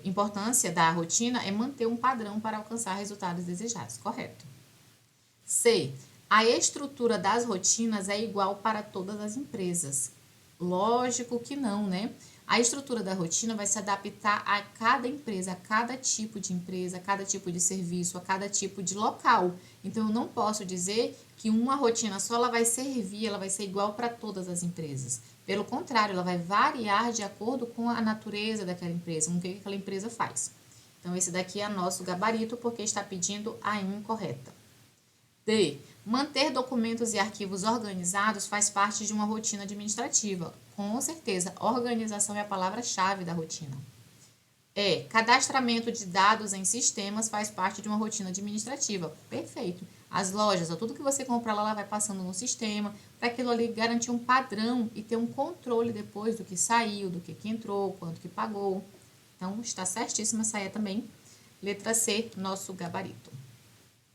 importância da rotina é manter um padrão para alcançar resultados desejados, correto? C. A estrutura das rotinas é igual para todas as empresas. Lógico que não, né? A estrutura da rotina vai se adaptar a cada empresa, a cada tipo de empresa, a cada tipo de serviço, a cada tipo de local. Então, eu não posso dizer que uma rotina só ela vai servir, ela vai ser igual para todas as empresas. Pelo contrário, ela vai variar de acordo com a natureza daquela empresa, com o que aquela empresa faz. Então, esse daqui é nosso gabarito, porque está pedindo a incorreta. D. Manter documentos e arquivos organizados faz parte de uma rotina administrativa. Com certeza, organização é a palavra-chave da rotina. E. Cadastramento de dados em sistemas faz parte de uma rotina administrativa. Perfeito. As lojas, tudo que você compra lá, ela vai passando no sistema, para aquilo ali garantir um padrão e ter um controle depois do que saiu, do que entrou, quanto que pagou. Então, está certíssima essa é também. Letra C, nosso gabarito.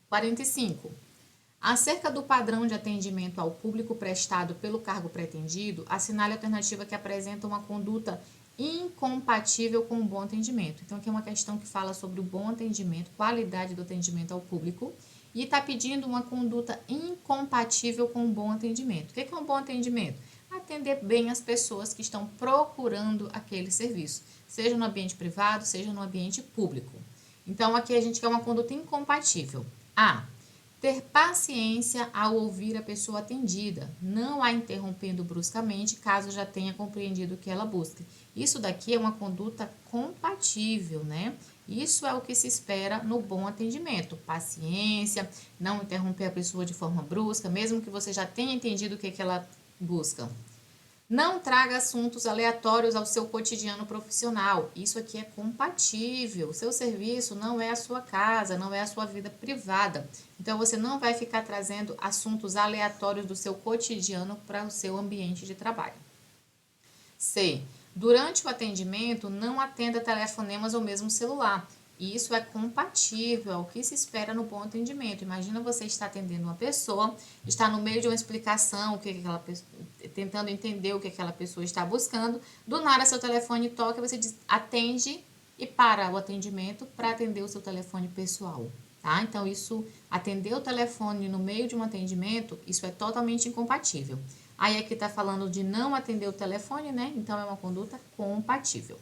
45. Acerca do padrão de atendimento ao público prestado pelo cargo pretendido, assinale a alternativa que apresenta uma conduta incompatível com o bom atendimento. Então, aqui é uma questão que fala sobre o bom atendimento, qualidade do atendimento ao público, e está pedindo uma conduta incompatível com o bom atendimento. O que é um bom atendimento? Atender bem as pessoas que estão procurando aquele serviço, seja no ambiente privado, seja no ambiente público. Então, aqui a gente quer uma conduta incompatível. A. Ter paciência ao ouvir a pessoa atendida, não a interrompendo bruscamente, caso já tenha compreendido o que ela busca. Isso daqui é uma conduta compatível, né? Isso é o que se espera no bom atendimento. Paciência, não interromper a pessoa de forma brusca, mesmo que você já tenha entendido o que ela busca. Não traga assuntos aleatórios ao seu cotidiano profissional. Isso aqui é compatível. O seu serviço não é a sua casa, não é a sua vida privada. Então, você não vai ficar trazendo assuntos aleatórios do seu cotidiano para o seu ambiente de trabalho. C. Durante o atendimento, não atenda telefonemas ou mesmo celular. Isso é compatível ao que se espera no bom atendimento. Imagina você estar atendendo uma pessoa, está no meio de uma explicação, tentando entender o que aquela pessoa está buscando. Do nada, seu telefone toca, você diz, atende e para o atendimento para atender o seu telefone pessoal. Tá? Então, atender o telefone no meio de um atendimento, isso é totalmente incompatível. Aí aqui está falando de não atender o telefone, né? Então, é uma conduta compatível.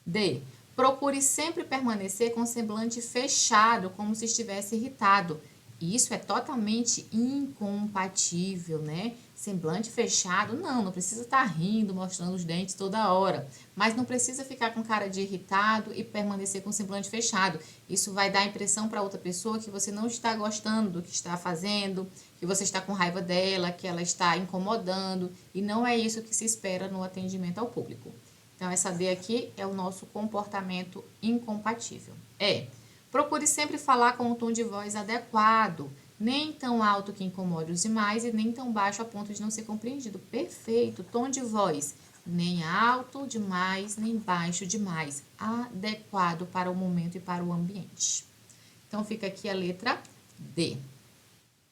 D. Procure sempre permanecer com o semblante fechado, como se estivesse irritado. Isso é totalmente incompatível, né? Semblante fechado, não precisa estar rindo, mostrando os dentes toda hora. Mas não precisa ficar com cara de irritado e permanecer com semblante fechado. Isso vai dar a impressão para outra pessoa que você não está gostando do que está fazendo, que você está com raiva dela, que ela está incomodando. E não é isso que se espera no atendimento ao público. Então, essa D aqui é o nosso comportamento incompatível. Procure sempre falar com um tom de voz adequado, nem tão alto que incomode os demais e nem tão baixo a ponto de não ser compreendido. Perfeito, tom de voz, nem alto demais, nem baixo demais, adequado para o momento e para o ambiente. Então, fica aqui a letra D.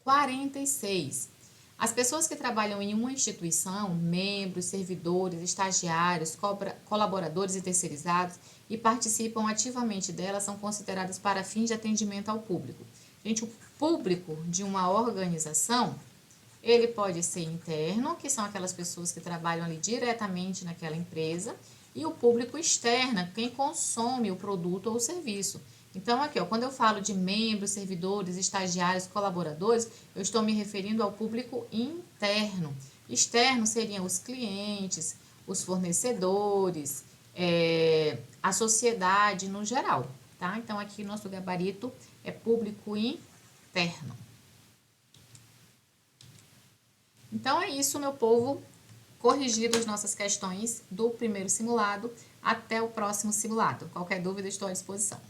46. As pessoas que trabalham em uma instituição, membros, servidores, estagiários, colaboradores e terceirizados, e participam ativamente dela, são consideradas para fins de atendimento ao público. Gente, o público de uma organização, ele pode ser interno, que são aquelas pessoas que trabalham ali diretamente naquela empresa, e o público externo, quem consome o produto ou o serviço. Então, aqui, quando eu falo de membros, servidores, estagiários, colaboradores, eu estou me referindo ao público interno. Externo seriam os clientes, os fornecedores, a sociedade no geral, tá? Então, aqui nosso gabarito é público interno. Então, é isso, meu povo. Corrigidas nossas questões do primeiro simulado. Até o próximo simulado. Qualquer dúvida, estou à disposição.